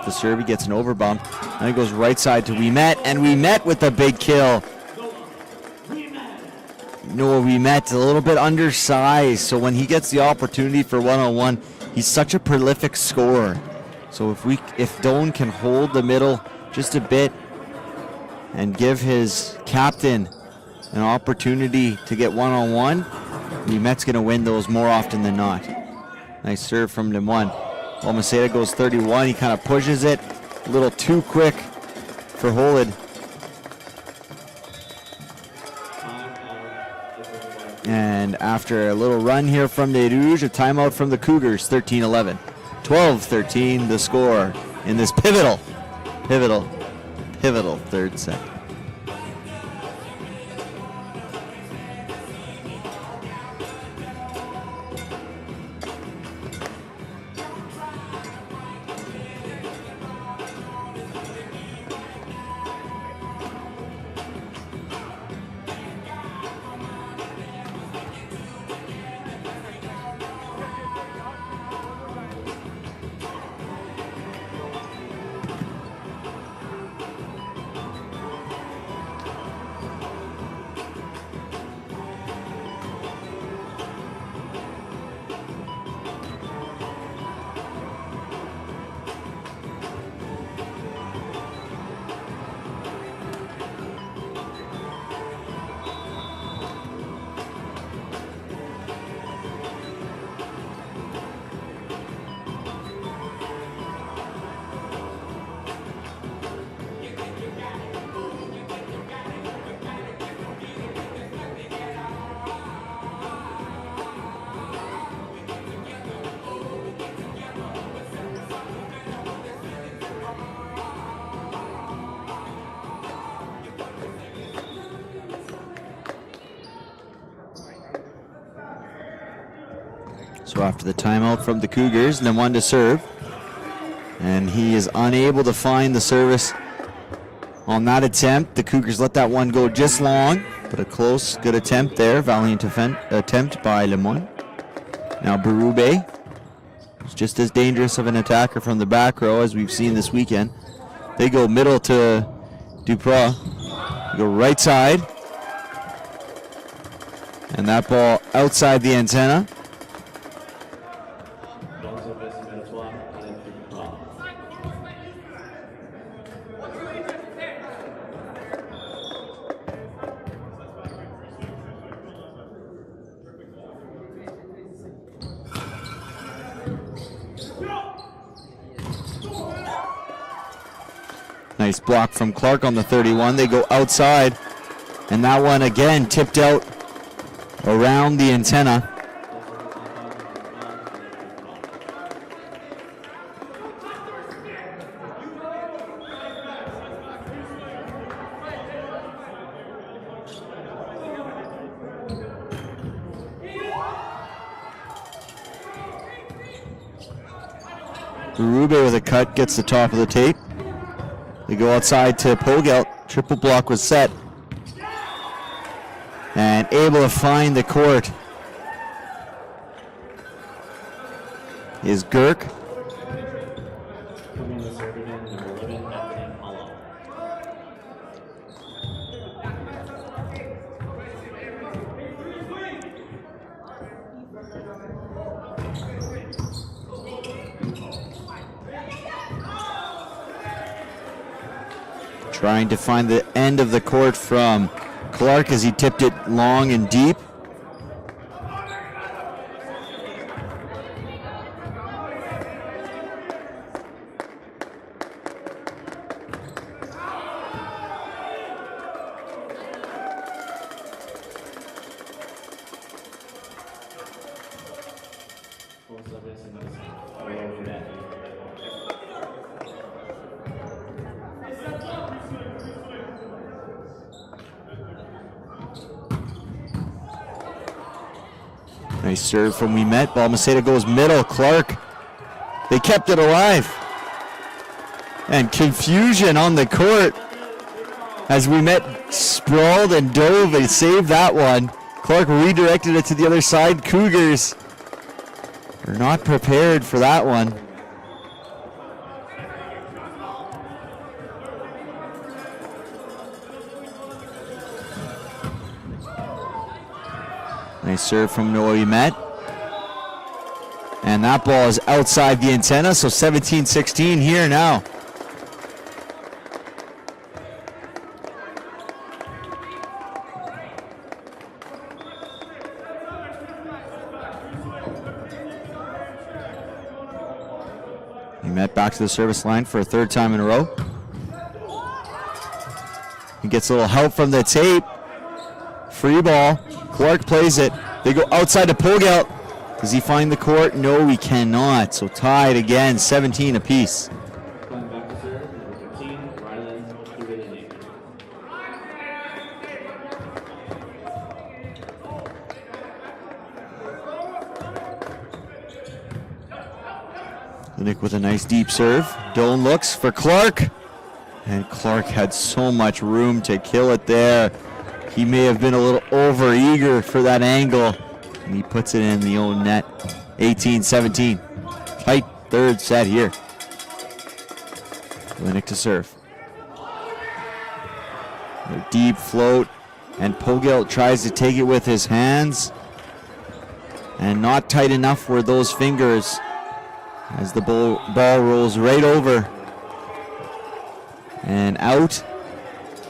off the serve. He gets an overbump. Then he goes right side to Winnipeg, and Winnipeg with a big kill. Noah Winnipeg, a little bit undersized, so when he gets the opportunity for one-on-one, he's such a prolific scorer. So if Doan can hold the middle just a bit and give his captain an opportunity to get one-on-one, Winnipeg's going to win those more often than not. Nice serve from Lemoine. Balmaceda goes 31. He kind of pushes it a little too quick for Holid. And after a little run here from the Rouges, a timeout from the Cougars, 13-11. 12-13 the score in this pivotal third set. So after the timeout from the Cougars, Lemoine to serve. And he is unable to find the service on that attempt. The Cougars let that one go just long, but a close, good attempt there. Valiant attempt by Lemoine. Now Berube is just as dangerous of an attacker from the back row as we've seen this weekend. They go middle to Dupras. They go right side. And that ball outside the antenna. Nice block from Clark on the 31. They go outside, and that one again tipped out around the antenna. Berube with a cut gets the top of the tape. They go outside to Pogelt. Triple block was set. And able to find the court is Girk. Trying to find the end of the court from Clark as he tipped it long and deep. Nice serve from Winnipeg. Balmaceda goes middle. Clark. They kept it alive. And confusion on the court as Winnipeg sprawled and dove. They saved that one. Clark redirected it to the other side. Cougars are not prepared for that one. Nice serve from Winnipeg. And that ball is outside the antenna, so 17-16 here now. Winnipeg back to the service line for a third time in a row. He gets a little help from the tape. Free ball. Clark plays it. They go outside to Pogelt. Does he find the court? No, he cannot. So tied again, 17 apiece. Back to serve, number 15, Ryland Duvelini. Nick with a nice deep serve. Doan looks for Clark. And Clark had so much room to kill it there. He may have been a little over-eager for that angle. And he puts it in the own net. 18-17. Tight third set here. Linnick to serve. A deep float. And Pogelt tries to take it with his hands. And not tight enough were those fingers. As the ball rolls right over. And out.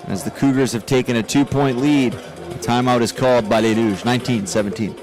As the Cougars have taken a 2-point lead. The timeout is called by Les Rouges. 19-17.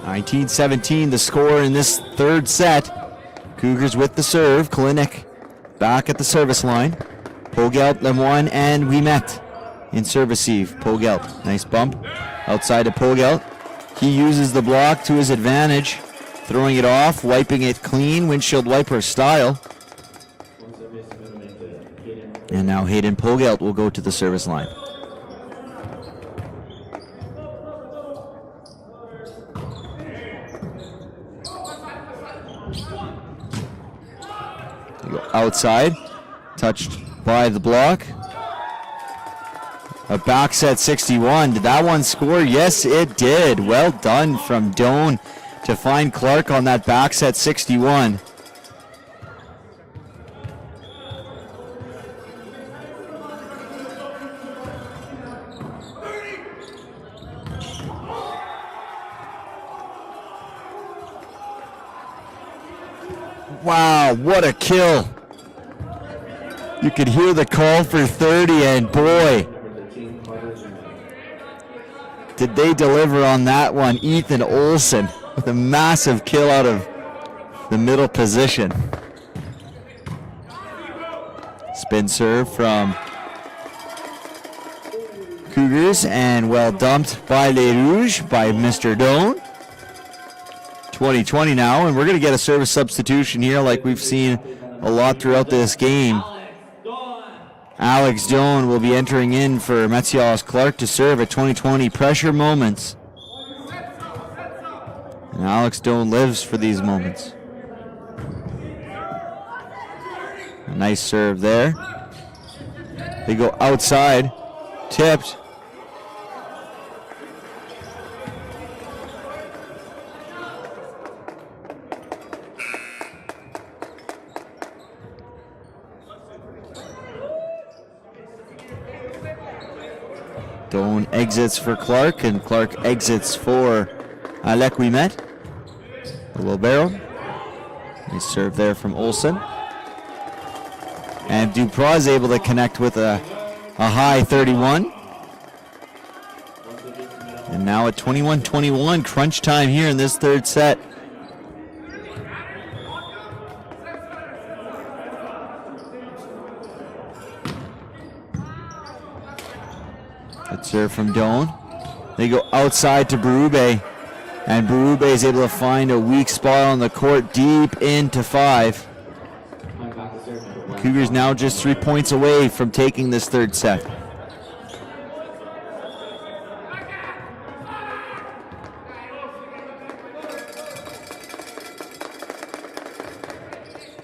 (19-17) the score in this third set. Cougars with the serve. Kalinick back at the service line. Pogelt, Lemoine, and Winnipeg in serve receive. Pogelt, nice bump outside to Pogelt. He uses the block to his advantage, throwing it off, wiping it clean, windshield wiper style. And now Hayden Pogelt will go to the service line. Outside, touched by the block. A back set 61. Did that one score? Yes, it did. Well done from Doan to find Clark on that back set 61. Wow, what a kill. You could hear the call for 30, and boy, did they deliver on that one. Ethan Olsen with a massive kill out of the middle position. Spin serve from Cougars, and well dumped by Les Rouges by Mr. Doan. 20-20 now, and we're going to get a service substitution here like we've seen a lot throughout this game. Alex Doan will be entering in for Matthias Clark to serve at 20-20 pressure moments. And Alex Doan lives for these moments. A nice serve there. They go outside, tipped. Doan exits for Clark, and Clark exits for Alec Wimet. The libero. Nice serve there from Olsen. And Duprois is able to connect with a high 31. And now at 21-21, crunch time here in this third set. Good serve from Doan. They go outside to Berube. And Berube is able to find a weak spot on the court deep into 5. The Cougars now just 3 points away from taking this third set.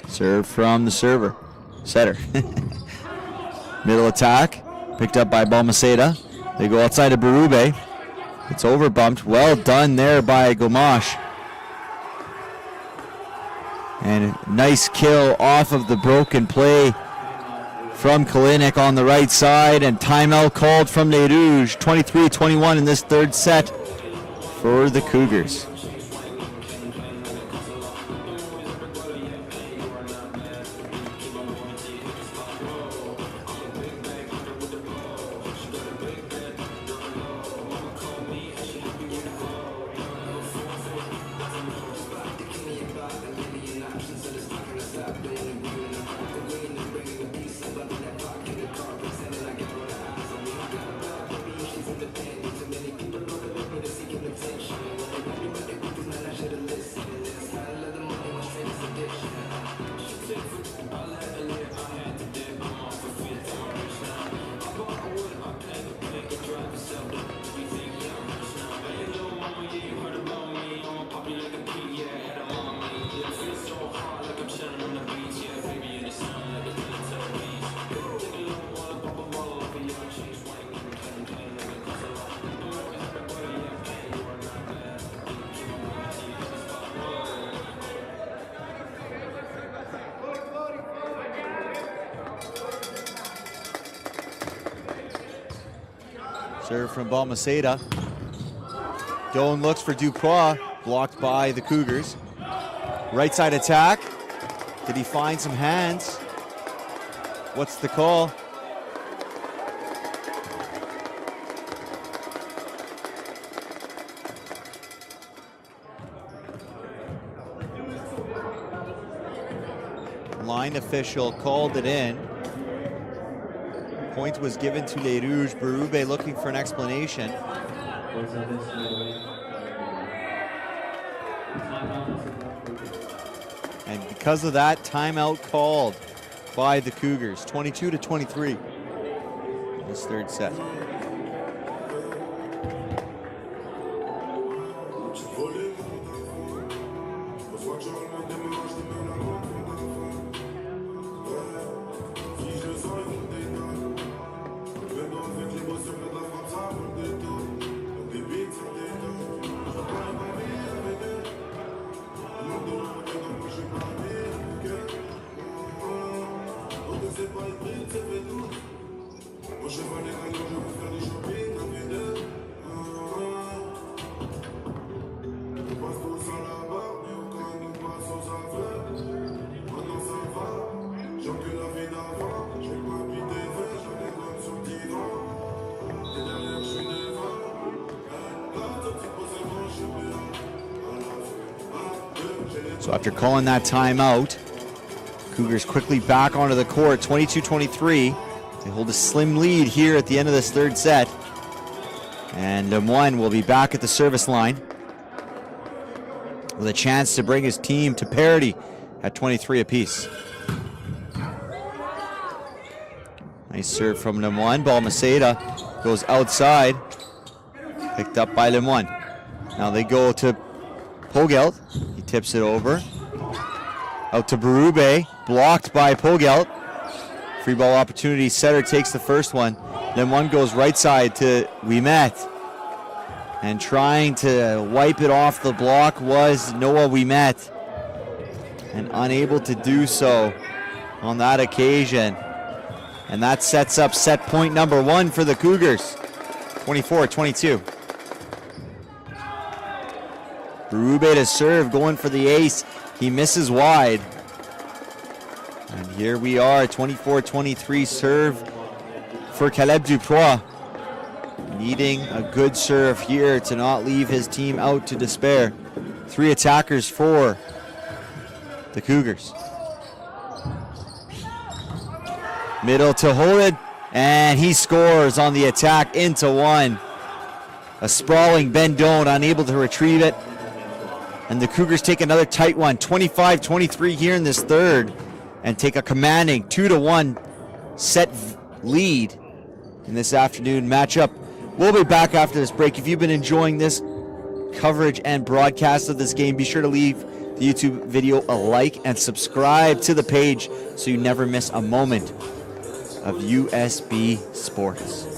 Serve from the setter. Middle attack, picked up by Balmaceda. They go outside of Berube. It's overbumped. Well done there by Gomash. And nice kill off of the broken play from Kalinick on the right side. And timeout called from Les Rouges. 23-21 in this third set for the Cougars. Serve from Balmaceda. Doan looks for Duprois, blocked by the Cougars. Right side attack. Did he find some hands? What's the call? Line official called it in. Point was given to Les Rouges. Berube looking for an explanation. And because of that, timeout called by the Cougars. 22-23 in this third set. So after calling that timeout, Cougars quickly back onto the court, 22-23. They hold a slim lead here at the end of this third set. And Lemoine will be back at the service line with a chance to bring his team to parity at 23 apiece. Nice serve from Lemoine. Balmaceda goes outside, picked up by Lemoine. Now they go to Pogelt. He tips it over. Out to Berube, blocked by Pogelt. Free ball opportunity, setter takes the first one. Then one goes right side to Ouimet. And trying to wipe it off the block was Noah Ouimet. And unable to do so on that occasion. And that sets up set point number 1 for the Cougars. 24-22. Berube to serve, going for the ace. He misses wide. And Here we are, 24-23 serve for Caleb Dupois. Needing a good serve here to not leave his team out to despair. 3 attackers for the Cougars. Middle to Holid, and he scores on the attack into 1. A sprawling Ben Doan unable to retrieve it. And the Cougars take another tight one, 25-23 here in this third, and take a commanding 2-1 set lead in this afternoon matchup. We'll be back after this break. If you've been enjoying this coverage and broadcast of this game, be sure to leave the YouTube video a like and subscribe to the page so you never miss a moment of USB Sports.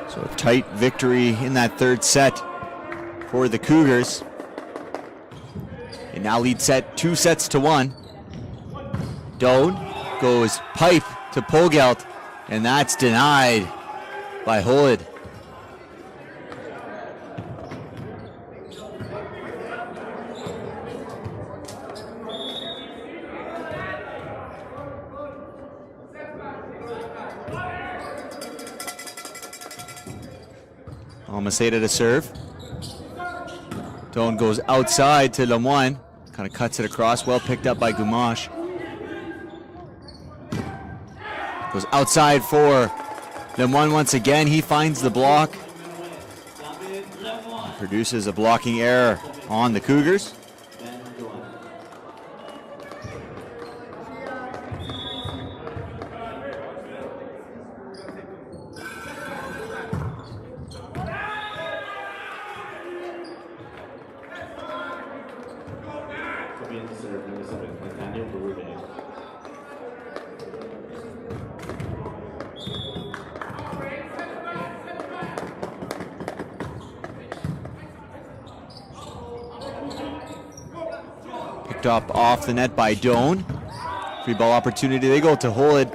So a tight victory in that third set for the Cougars. They now lead 2-1. Doan goes pipe to Pogelt, and that's denied by Holid. Almaceda to serve. Doan goes outside to Lemoine. Kind of cuts it across. Well picked up by Gumash. Goes outside for Lemoine once again. He finds the block. Produces a blocking error on the Cougars. Picked up off the net by Doan. Free ball opportunity. They go to hold it,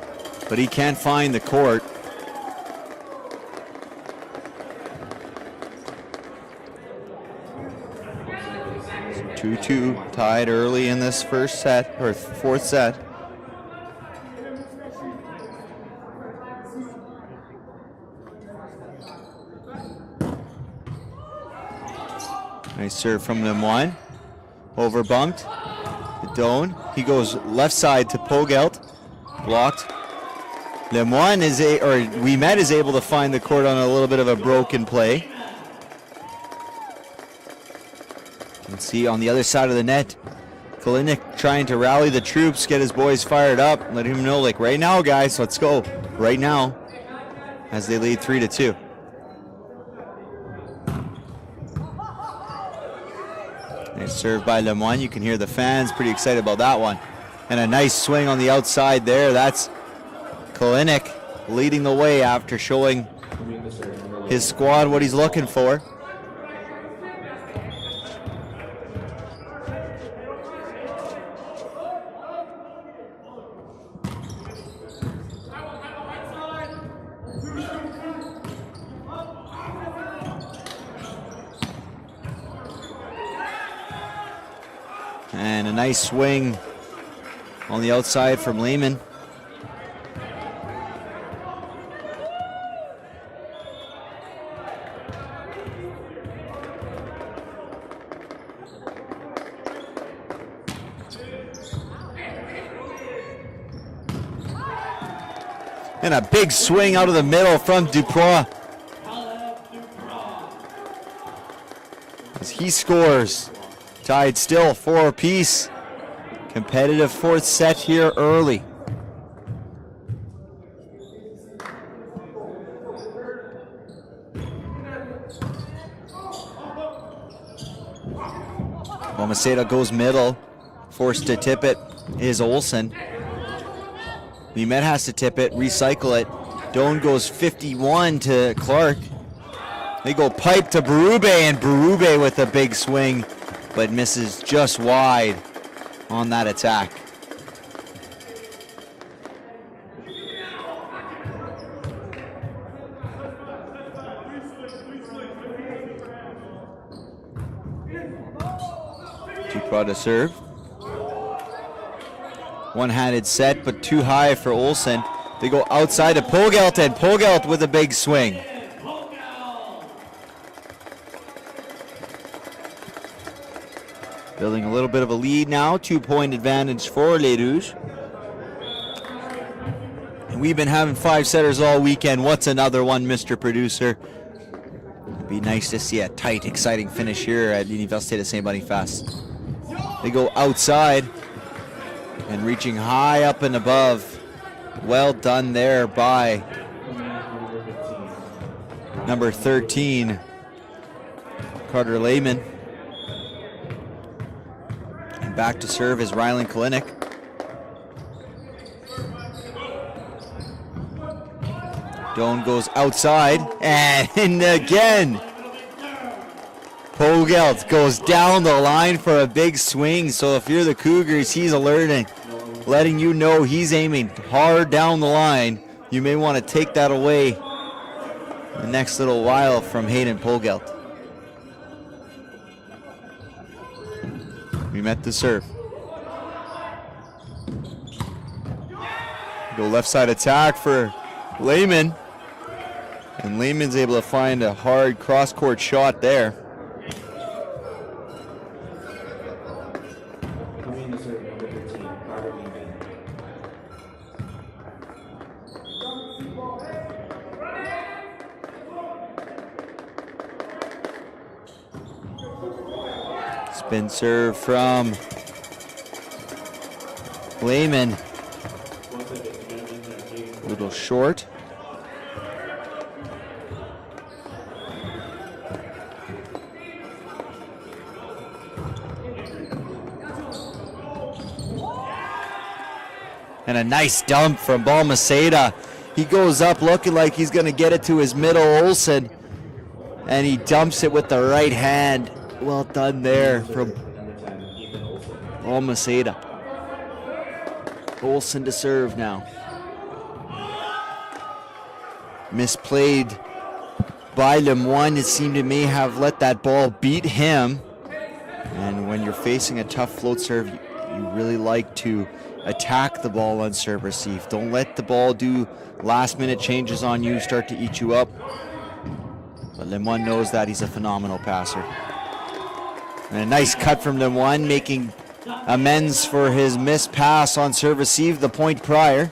but he can't find the court. So 2-2 tied early in this first set, or fourth set. Nice serve from Lemoine. Overbunked. To Doan. He goes left side to Pogelt. Blocked. Lemoine Ouimet is able to find the court on a little bit of a broken play. You can see on the other side of the net, Kalinick trying to rally the troops, get his boys fired up, let him know, like, right now, guys, let's go. Right now, as they lead 3-2. Nice serve by Lemoine. You can hear the fans pretty excited about that one. And a nice swing on the outside there. That's Kalinick leading the way after showing his squad what he's looking for. And a nice swing on the outside from Lehman. And a big swing out of the middle from Duprois. As he scores. Tied still 4 apiece. Competitive fourth set here early. Balmaceda goes middle. Forced to tip it is Olsen. Ouimet has to tip it, recycle it. Doan goes 51 to Clark. They go pipe to Berube, and Berube with a big swing, but misses just wide on that attack. Duprois to serve. One-handed set, but too high for Olsen. They go outside to Pogelt, and Pogelt with a big swing. Building a little bit of a lead now, 2-point advantage for Les Rouges. And we've been having 5-setters all weekend. What's another one, Mr. Producer? It'd be nice to see a tight, exciting finish here at Université de Saint-Boniface. They go outside and reaching high up and above. Well done there by number 13, Carter Lehman. And back to serve is Rylan Kalinick. Doan goes outside, and again, Pogelt goes down the line for a big swing. So if you're the Cougars, he's alerting, letting you know he's aiming hard down the line. You may want to take that away the next little while from Hayden Pogelt. We met the serve. Go left side attack for Lehman. And Lehman's able to find a hard cross-court shot there. Spin serve from Lehman. A little short. And a nice dump from Balmaceda. He goes up looking like he's going to get it to his middle, Olsen. And he dumps it with the right hand. Well done there from Balmaceda. Olsen to serve now. Misplayed by Lemoine. It seemed it may have let that ball beat him. And when you're facing a tough float serve, you really like to attack the ball on serve receive. Don't let the ball do last minute changes on you, start to eat you up. But Lemoine knows that. He's a phenomenal passer. And a nice cut from Lemoine, making amends for his missed pass on serve receive the point prior.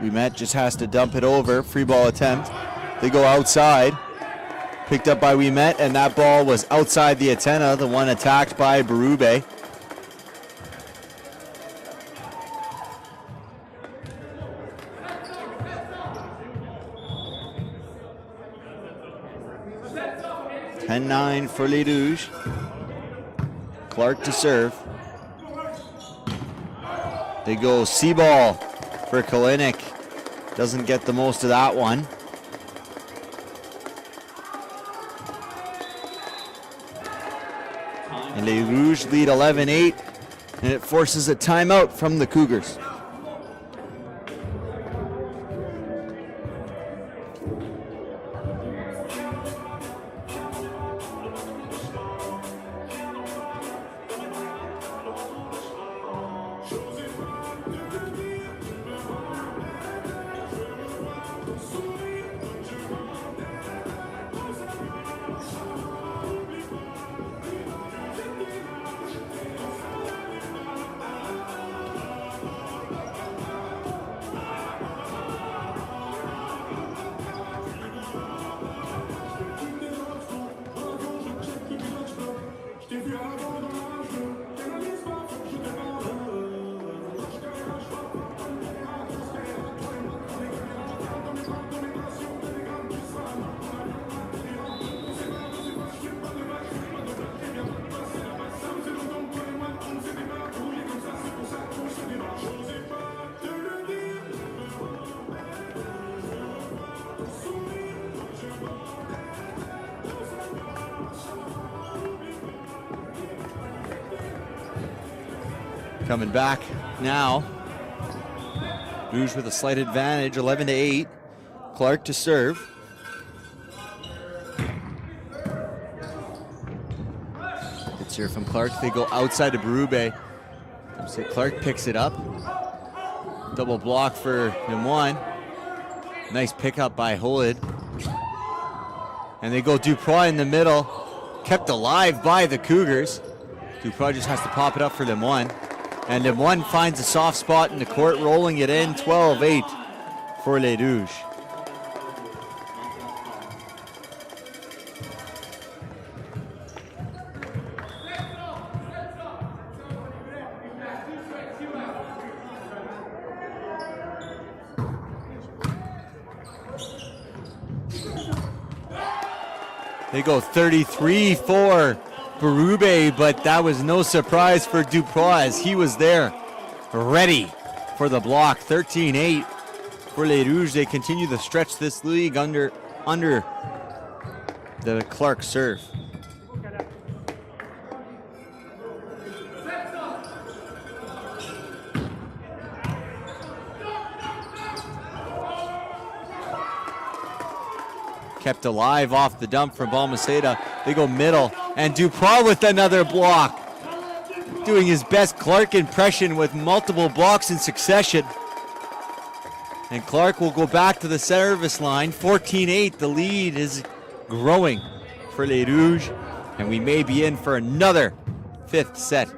Winnipeg just has to dump it over. Free ball attempt. They go outside. Picked up by Winnipeg, and that ball was outside the antenna, the one attacked by Berube. (10-9) for Les Rouges. Clark to serve. They go C-ball for Kalinick. Doesn't get the most of that one. And Les Rouges lead 11-8, and it forces a timeout from the Cougars. Coming back now. Rouge with a slight advantage, 11-8. Clark to serve. It's here from Clark. They go outside to Berube. So Clark picks it up. Double block for Lemoine. Nice pickup by Holid. And they go Duprois in the middle. Kept alive by the Cougars. Duprois just has to pop it up for Lemoine. And Lemoine finds a soft spot in the court, rolling it in, 12-8 for Les Rouges. They go 33 for Berube, but that was no surprise for Duprois as he was there ready for the block. 13-8 for Les Rouges. They continue to stretch this league under the Clark serve. Kept alive off the dump from Balmaceda. They go middle, and Duprois with another block. Doing his best Clark impression with multiple blocks in succession. And Clark will go back to the service line. 14-8, the lead is growing for Les Rouges, and we may be in for another fifth set.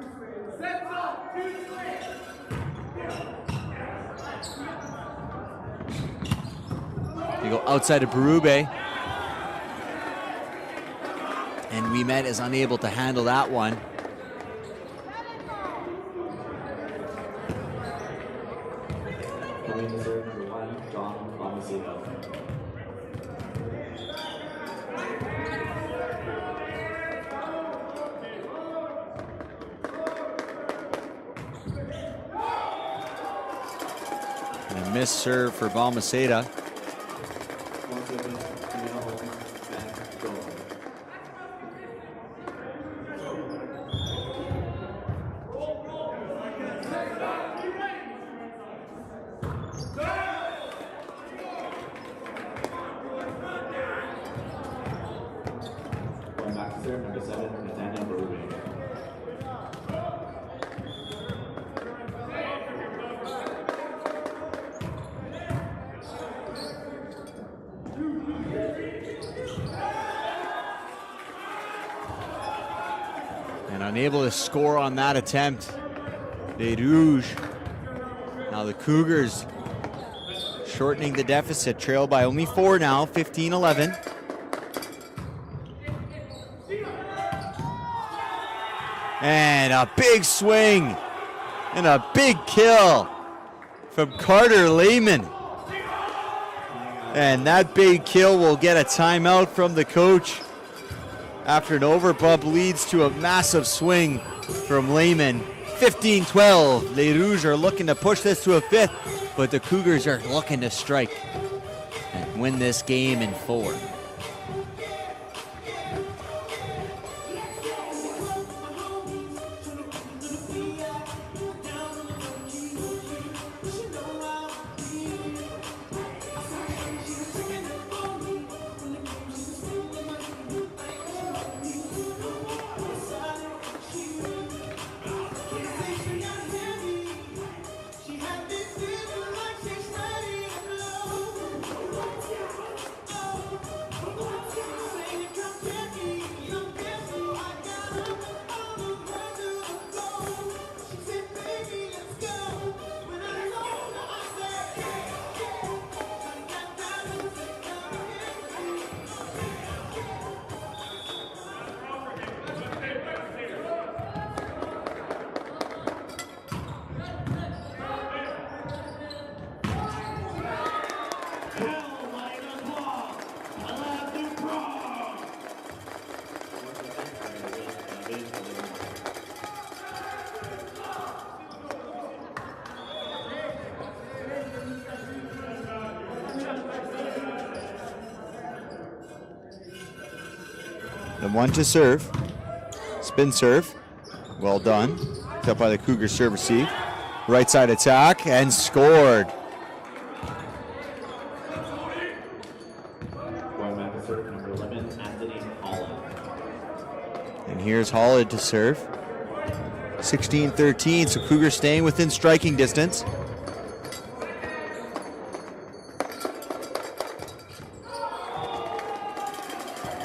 They go outside of Berube. And Winnipeg is unable to handle that one. missed serve for Balmaceda. And unable to score on that attempt. Les Rouges. Now the Cougars shortening the deficit, trail by only 4 now, 15-11. And a big swing and a big kill from Carter Lehman. And that big kill will get a timeout from the coach after an overbump leads to a massive swing from Lehman. 15-12. Les Rouges are looking to push this to a 5th, but the Cougars are looking to strike and win this game in 4. The one to serve. Spin serve. Well done. Picked up by the Cougars serve receive. Right side attack and scored. And here's Holland to serve. 16-13, so Cougars staying within striking distance.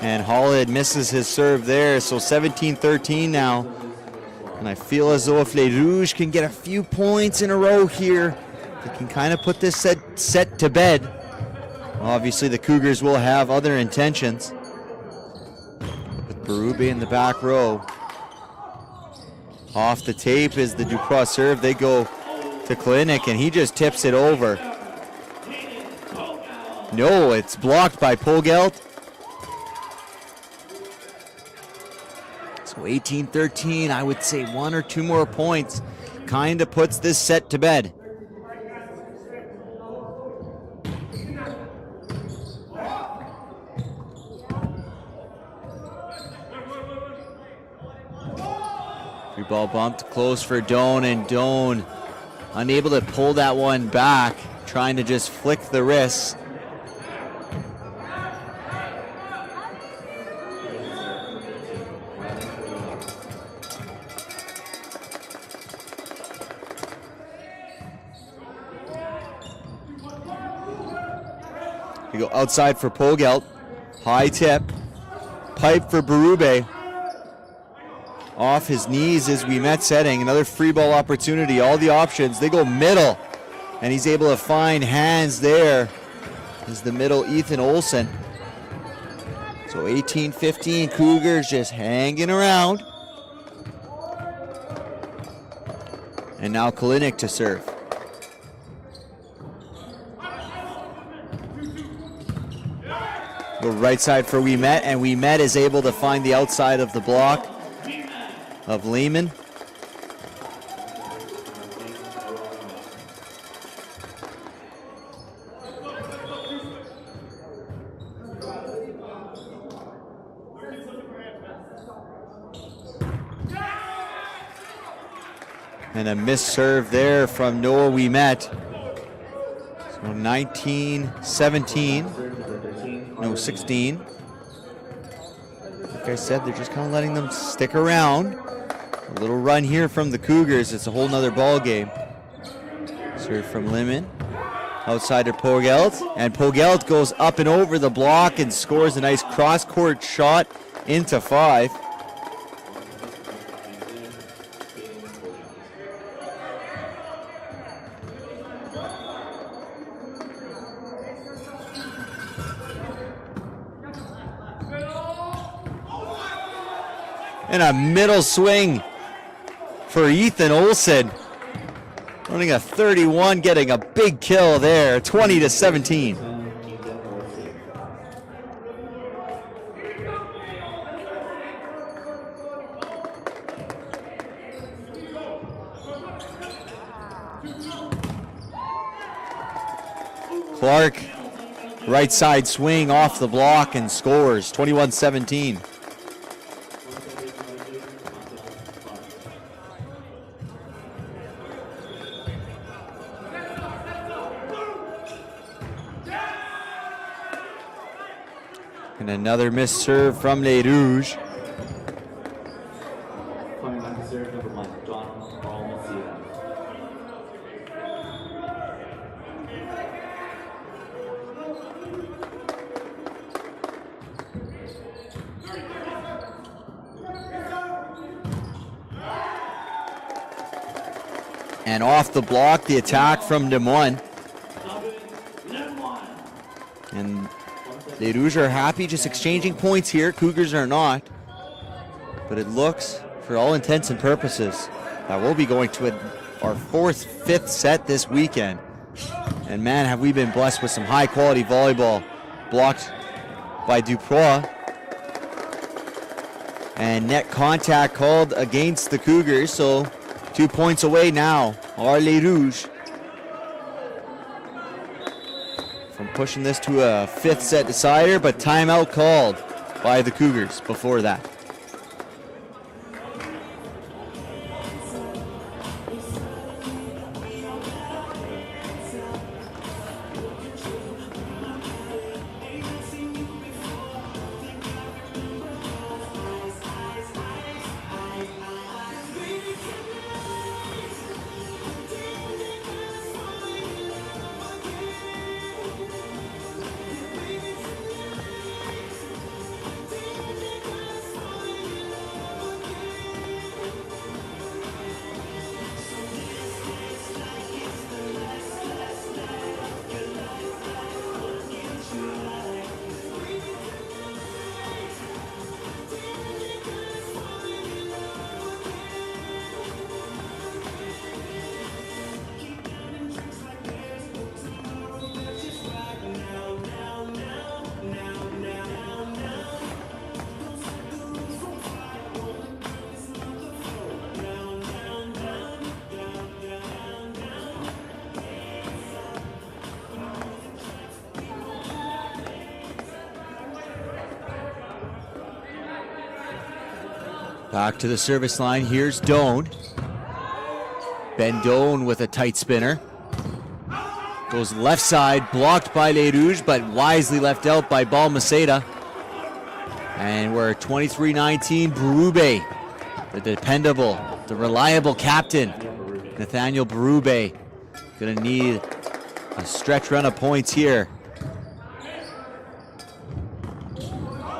And Holland misses his serve there, so 17-13 now. And I feel as though if Les Rouges can get a few points in a row here, they can kind of put this set to bed. Obviously, the Cougars will have other intentions. With Berube in the back row. Off the tape is the Ducroix serve. They go to Klinik, and he just tips it over. No, it's blocked by Pogelt. So 18-13, I would say 1 or 2 more points kind of puts this set to bed. Free ball bumped close for Doan, and Doan unable to pull that one back, trying to just flick the wrists. We go outside for Pogelt. High tip. Pipe for Berube. Off his knees as we met setting. Another free ball opportunity. All the options. They go middle. And he's able to find hands there. Is the middle Ethan Olsen. So 18-15. Cougars just hanging around. And now Klinik to serve. Go right side for Winnipeg, and Winnipeg is able to find the outside of the block of Lehman. And a missed serve there from Noah Wimet. So 19-17. No, 16. Like I said, they're just kind of letting them stick around. A little run here from the Cougars. It's a whole nother ball game. Serve from Lemon. Outside to Pogelt. And Pogelt goes up and over the block and scores a nice cross-court shot into 5. And a middle swing for Ethan Olsen. Running a 31, getting a big kill there, 20-17. Clark, right side swing off the block and scores, 21-17. And another missed serve from Les Rouges. Coming back to serve number 1, John Almacida. And off the block, the attack from Des Moines. And Les Rouges are happy, just exchanging points here. Cougars are not. But it looks, for all intents and purposes, that we'll be going to our 4th, 5th set this weekend. And man, have we been blessed with some high-quality volleyball. Blocked by Duprois. And net contact called against the Cougars, so 2 points away now are Les Rouges from pushing this to a 5th set decider, but timeout called by the Cougars before that. Back to the service line, here's Doan. Ben Doan with a tight spinner. Goes left side, blocked by Les Rouges, but wisely left out by Balmaceda. And we're 23-19, Berube, the dependable, the reliable captain, Nathaniel Berube. Gonna need a stretch run of points here.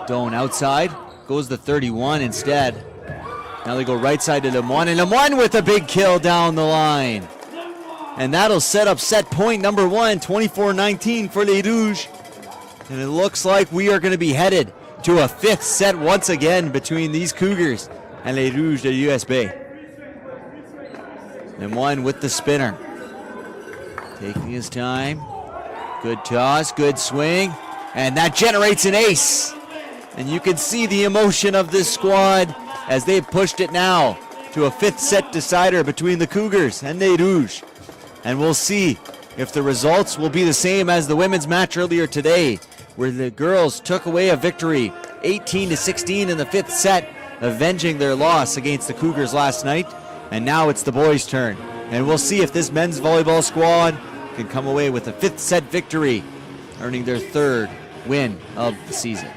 Doan outside, goes to 31 instead. Now they go right side to Lemoine, and Lemoine with a big kill down the line. And that'll set up set point number 1, 24-19 for Les Rouges. And it looks like we are going to be headed to a 5th set once again between these Cougars and Les Rouges de l'USB. Lemoine with the spinner. Taking his time. Good toss, good swing. And that generates an ace. And you can see the emotion of this squad as they've pushed it now to a 5th set decider between the Cougars and Les Rouges. And we'll see if the results will be the same as the women's match earlier today, where the girls took away a victory 18-16 in the 5th set, avenging their loss against the Cougars last night. And now it's the boys' turn. And we'll see if this men's volleyball squad can come away with a 5th set victory, earning their 3rd win of the season.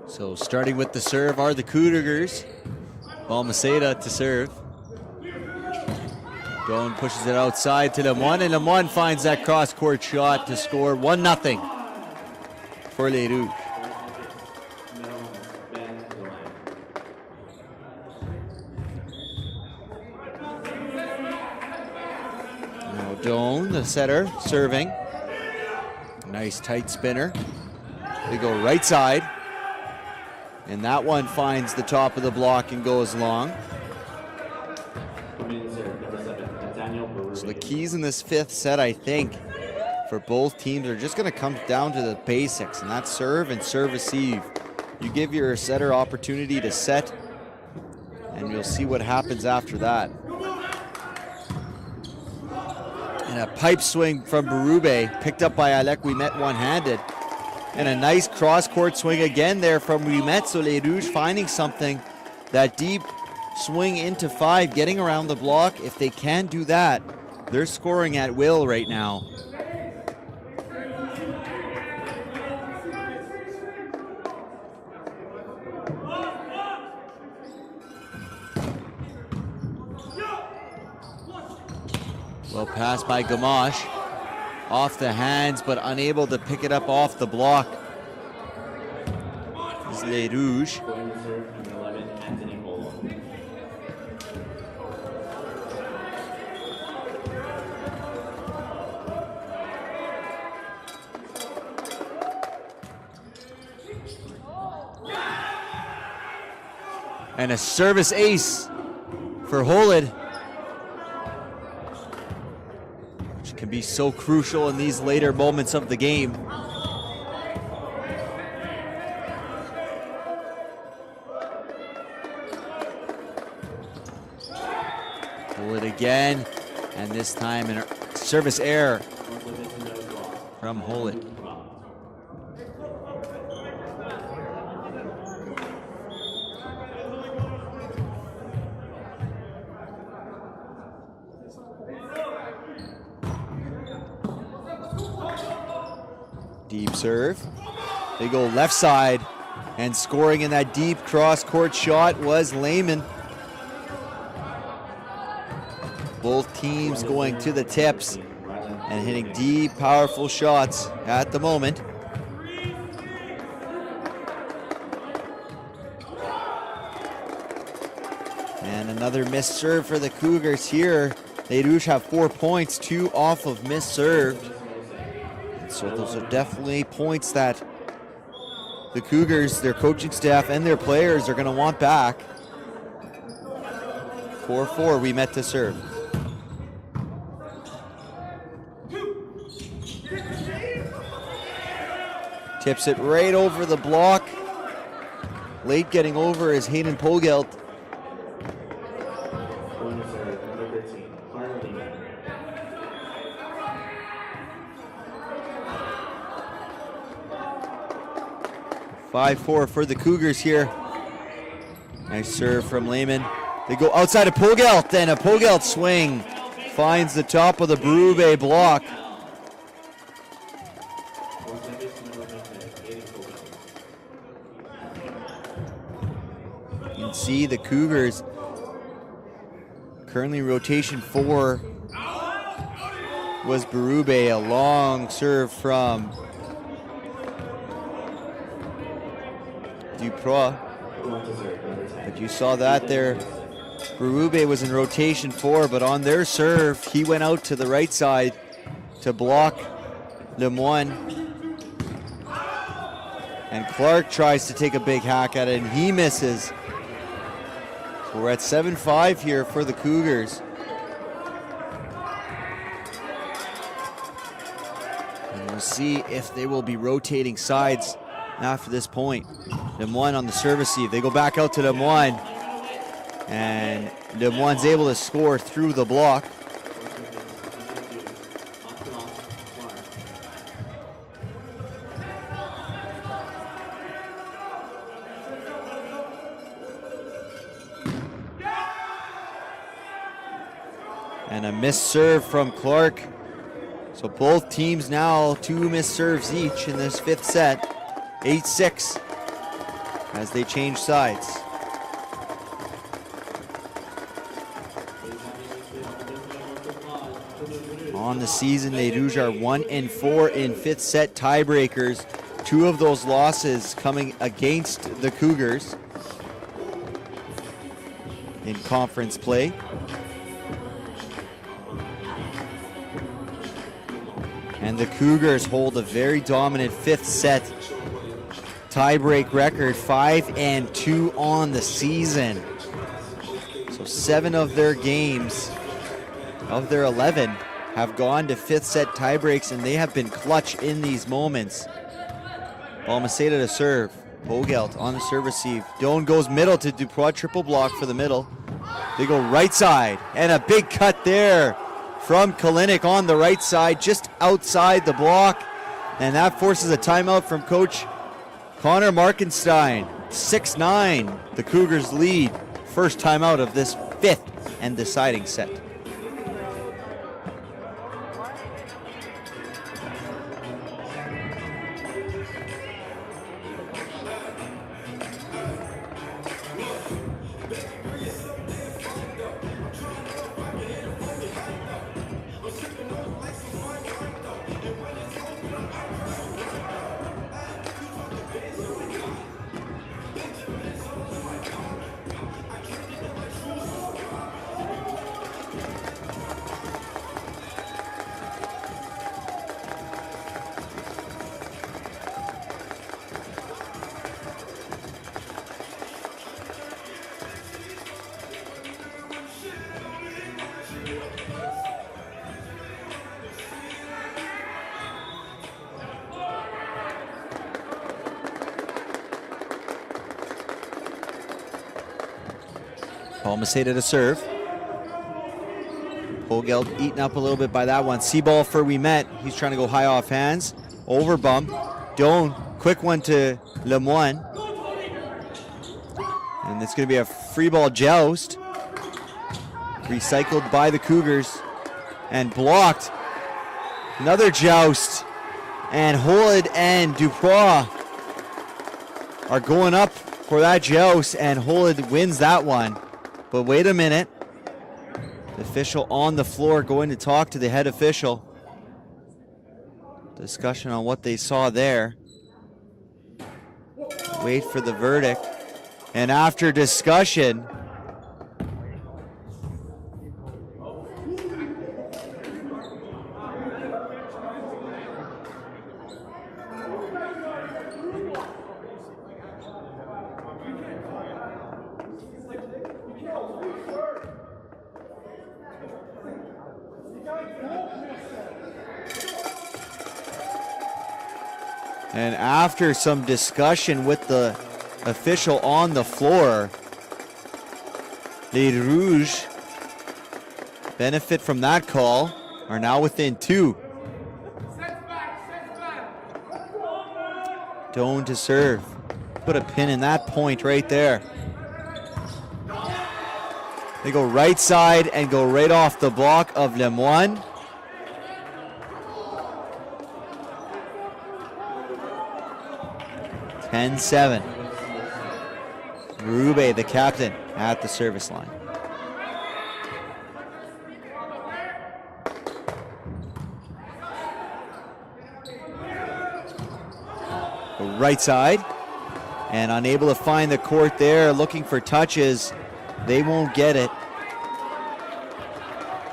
So starting with the serve are the Cougars. Balmaceda to serve. Doan pushes it outside to Lemoine, and Lemoine finds that cross-court shot to score 1-0 for Les Rouges. Now Doan, the setter, serving. Nice tight spinner. They go right side. And that one finds the top of the block and goes long. So the keys in this 5th set, I think, for both teams are just going to come down to the basics, and that's serve and serve receive. You give your setter opportunity to set, and you'll see what happens after that. And a pipe swing from Berube, picked up by Alec Ouimet one-handed. And a nice cross-court swing again there from Ouimet. So Les Rouges finding something, that deep swing into 5, getting around the block. If they can do that, they're scoring at will right now. Well passed by Gamache. Off the hands, but unable to pick it up off the block. This is Les Rouges. And a service ace for Holid, which can be so crucial in these later moments of the game. Holid again, and this time in a service error from Holt. Deep serve. They go left side, and scoring in that deep cross-court shot was Lehman. Both teams going to the tips and hitting deep, powerful shots at the moment. And another missed serve for the Cougars here. They do have 4 points, 2 off of missed serve. So those are definitely points that the Cougars, their coaching staff, and their players are going to want back. 4-4, we met to serve. Tips it right over the block. Late getting over is Hayden Pogelt. 5-4 for the Cougars here. Nice serve from Lehman. They go outside of Pogelt, and a Pogelt swing finds the top of the Berube block. You can see the Cougars currently rotation 4 was Berube, a long serve from Duprois. But you saw that there. Berube was in rotation 4, but on their serve, he went out to the right side to block Lemoine. And Clark tries to take a big hack at it, and he misses. So we're at 7-5 here for the Cougars. And we'll see if they will be rotating sides after this point. Lemoine on the service receive. They go back out to Lemoine, and Lemoine's able to score through the block. And a missed serve from Clark. So both teams now 2 missed serves each in this 5th set. 8-6 as they change sides. On the season, the Rouges are 1-4 in 5th set tiebreakers. 2 of those losses coming against the Cougars in conference play. And the Cougars hold a very dominant 5th set tiebreak record, 5-2 on the season. So 7 of their games, of their 11, have gone to 5th set tiebreaks, and they have been clutch in these moments. Balmaceda to serve. Pogelt on the serve receive. Doan goes middle to Duprois, triple block for the middle. They go right side, and a big cut there from Kalinick on the right side, just outside the block. And that forces a timeout from Coach Connor Markenstein. 6-9, the Cougars lead. First timeout of this 5th and deciding set. Balmaceda to serve. Pogelt eaten up a little bit by that one. C-ball for Winnipeg. He's trying to go high off hands. Over bump. Doan, quick one to Lemoine. And it's going to be a free ball joust. Recycled by the Cougars. And blocked. Another joust. And Holid and Dubois are going up for that joust. And Holid wins that one. But wait a minute. The official on the floor going to talk to the head official. Discussion on what they saw there. Wait for the verdict. And after discussion, some discussion with the official on the floor, the Rouges benefit from that call, are now within 2. Doan to serve. Put a pin in that point right there. They go right side and go right off the block of Lemoine. (10-7). Rube, the captain, at the service line. The right side, and unable to find the court there, looking for touches. They won't get it.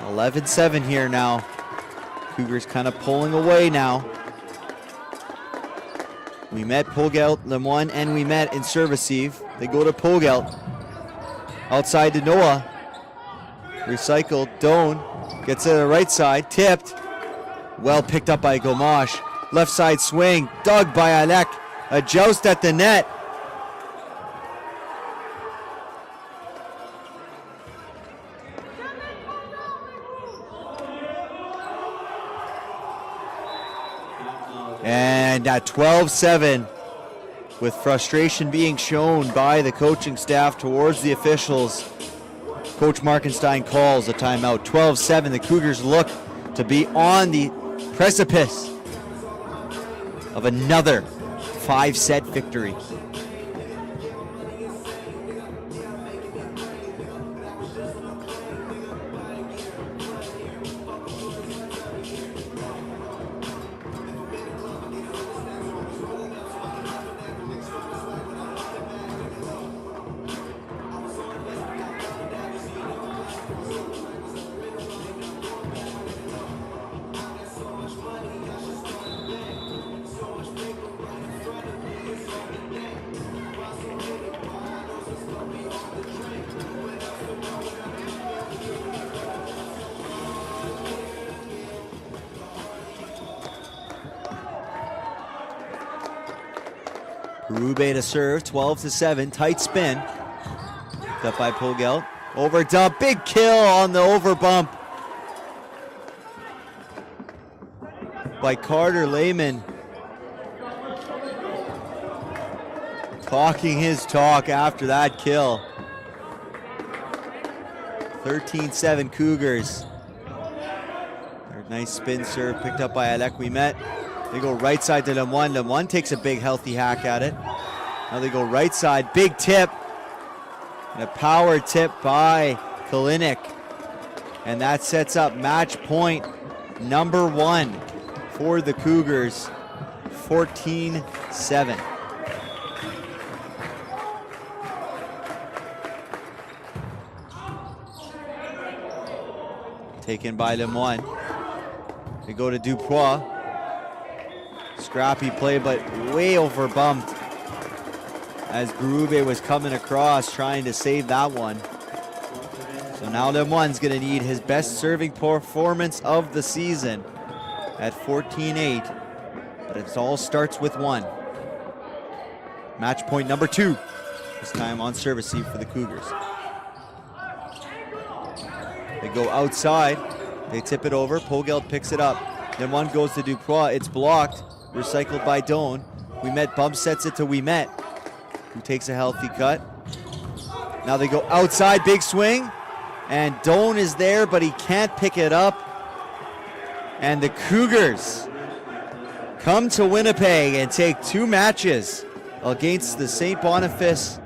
11-7 here now. Cougars kind of pulling away now. We met Pogelt, Lemoine, and we met in serve receive. They go to Pogelt. Outside to Noah. Recycled. Doan gets to the right side. Tipped. Well picked up by Gomash. Left side swing. Dug by Alec. A joust at the net. And at 12-7, with frustration being shown by the coaching staff towards the officials, Coach Markenstein calls a timeout. 12-7, the Cougars look to be on the precipice of another 5-set victory. Rube to serve, 12-7, tight spin. Picked up by Pogelt. Over dump, big kill on the over bump by Carter Lehman. Talking his talk after that kill. 13-7 Cougars. Nice spin serve picked up by Alec Wimet. They go right side to Lemoine. Lemoine takes a big healthy hack at it. Now they go right side, big tip. And a power tip by Kalinick. And that sets up match point number 1 for the Cougars. 14-7. Taken by Lemoine. They go to Dubois. Scrappy play, but way over bumped as Grube was coming across trying to save that one. So now Lemoine's going to need his best serving performance of the season at 14-8. But it all starts with 1. Match point number 2. This time on service receive for the Cougars. They go outside. They tip it over. Pogeld picks it up. Then one goes to Duprois. It's blocked. Recycled by Doan. Ouimet bump sets it to Ouimet, who takes a healthy cut. Now they go outside. Big swing. And Doan is there, but he can't pick it up. And the Cougars come to Winnipeg and take 2 matches against the St. Boniface,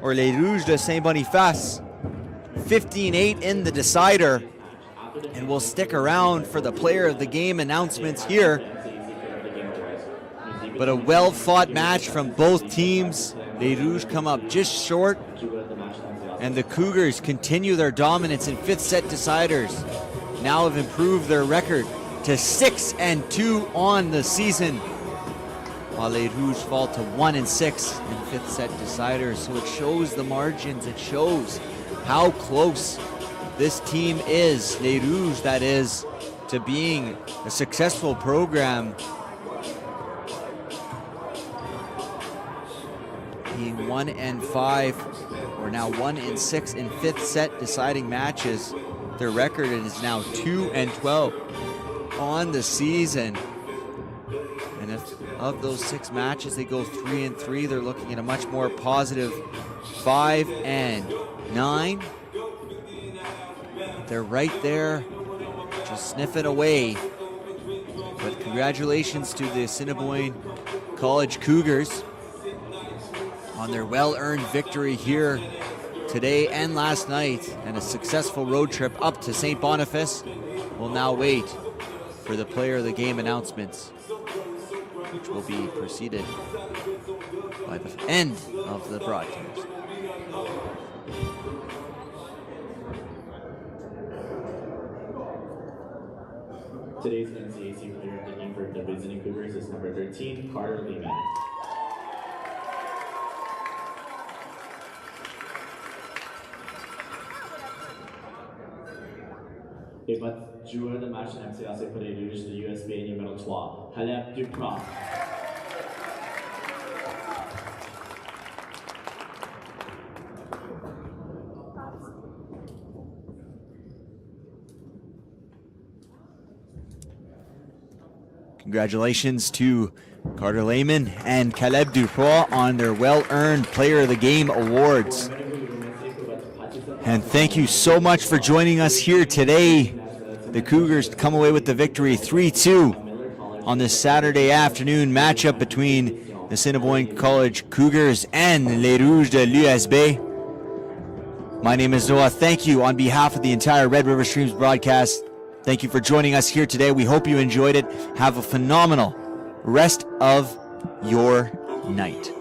or Les Rouges de Saint-Boniface. 15-8 in the decider. And we'll stick around for the player of the game announcements here. But a well-fought match from both teams. Les Rouges come up just short. And the Cougars continue their dominance in 5th set deciders. Now have improved their record to 6-2 on the season, while Les Rouges fall to 1-6 in 5th set deciders. So it shows the margins. It shows how close this team is, Les Rouges that is, to being a successful program. Being 1-5, or now 1-6 in 5th set deciding matches. Their record is now 2-12 on the season. And if of those 6 matches they go 3-3, they're looking at a much more positive 5-9. They're right there, just sniffing away. But congratulations to the Assiniboine College Cougars on their well-earned victory here today and last night, and a successful road trip up to St. Boniface. We'll now wait for the player of the game announcements, which will be preceded by the end of the broadcast. Today's NCAC player of the game for the visiting Cougars is number 13, Carter Lehman. Et votre joueur de match MCAC pour les Rouges de USB numéro 3, Caleb Duprois. Congratulations to Carter Lehman and Caleb Duprois on their well-earned Player of the Game awards. And thank you so much for joining us here today. The Cougars come away with the victory 3-2 on this Saturday afternoon matchup between the Assiniboine College Cougars and Les Rouges de l'USB. My name is Noah. Thank you on behalf of the entire Red River Streams broadcast. Thank you for joining us here today. We hope you enjoyed it. Have a phenomenal rest of your night.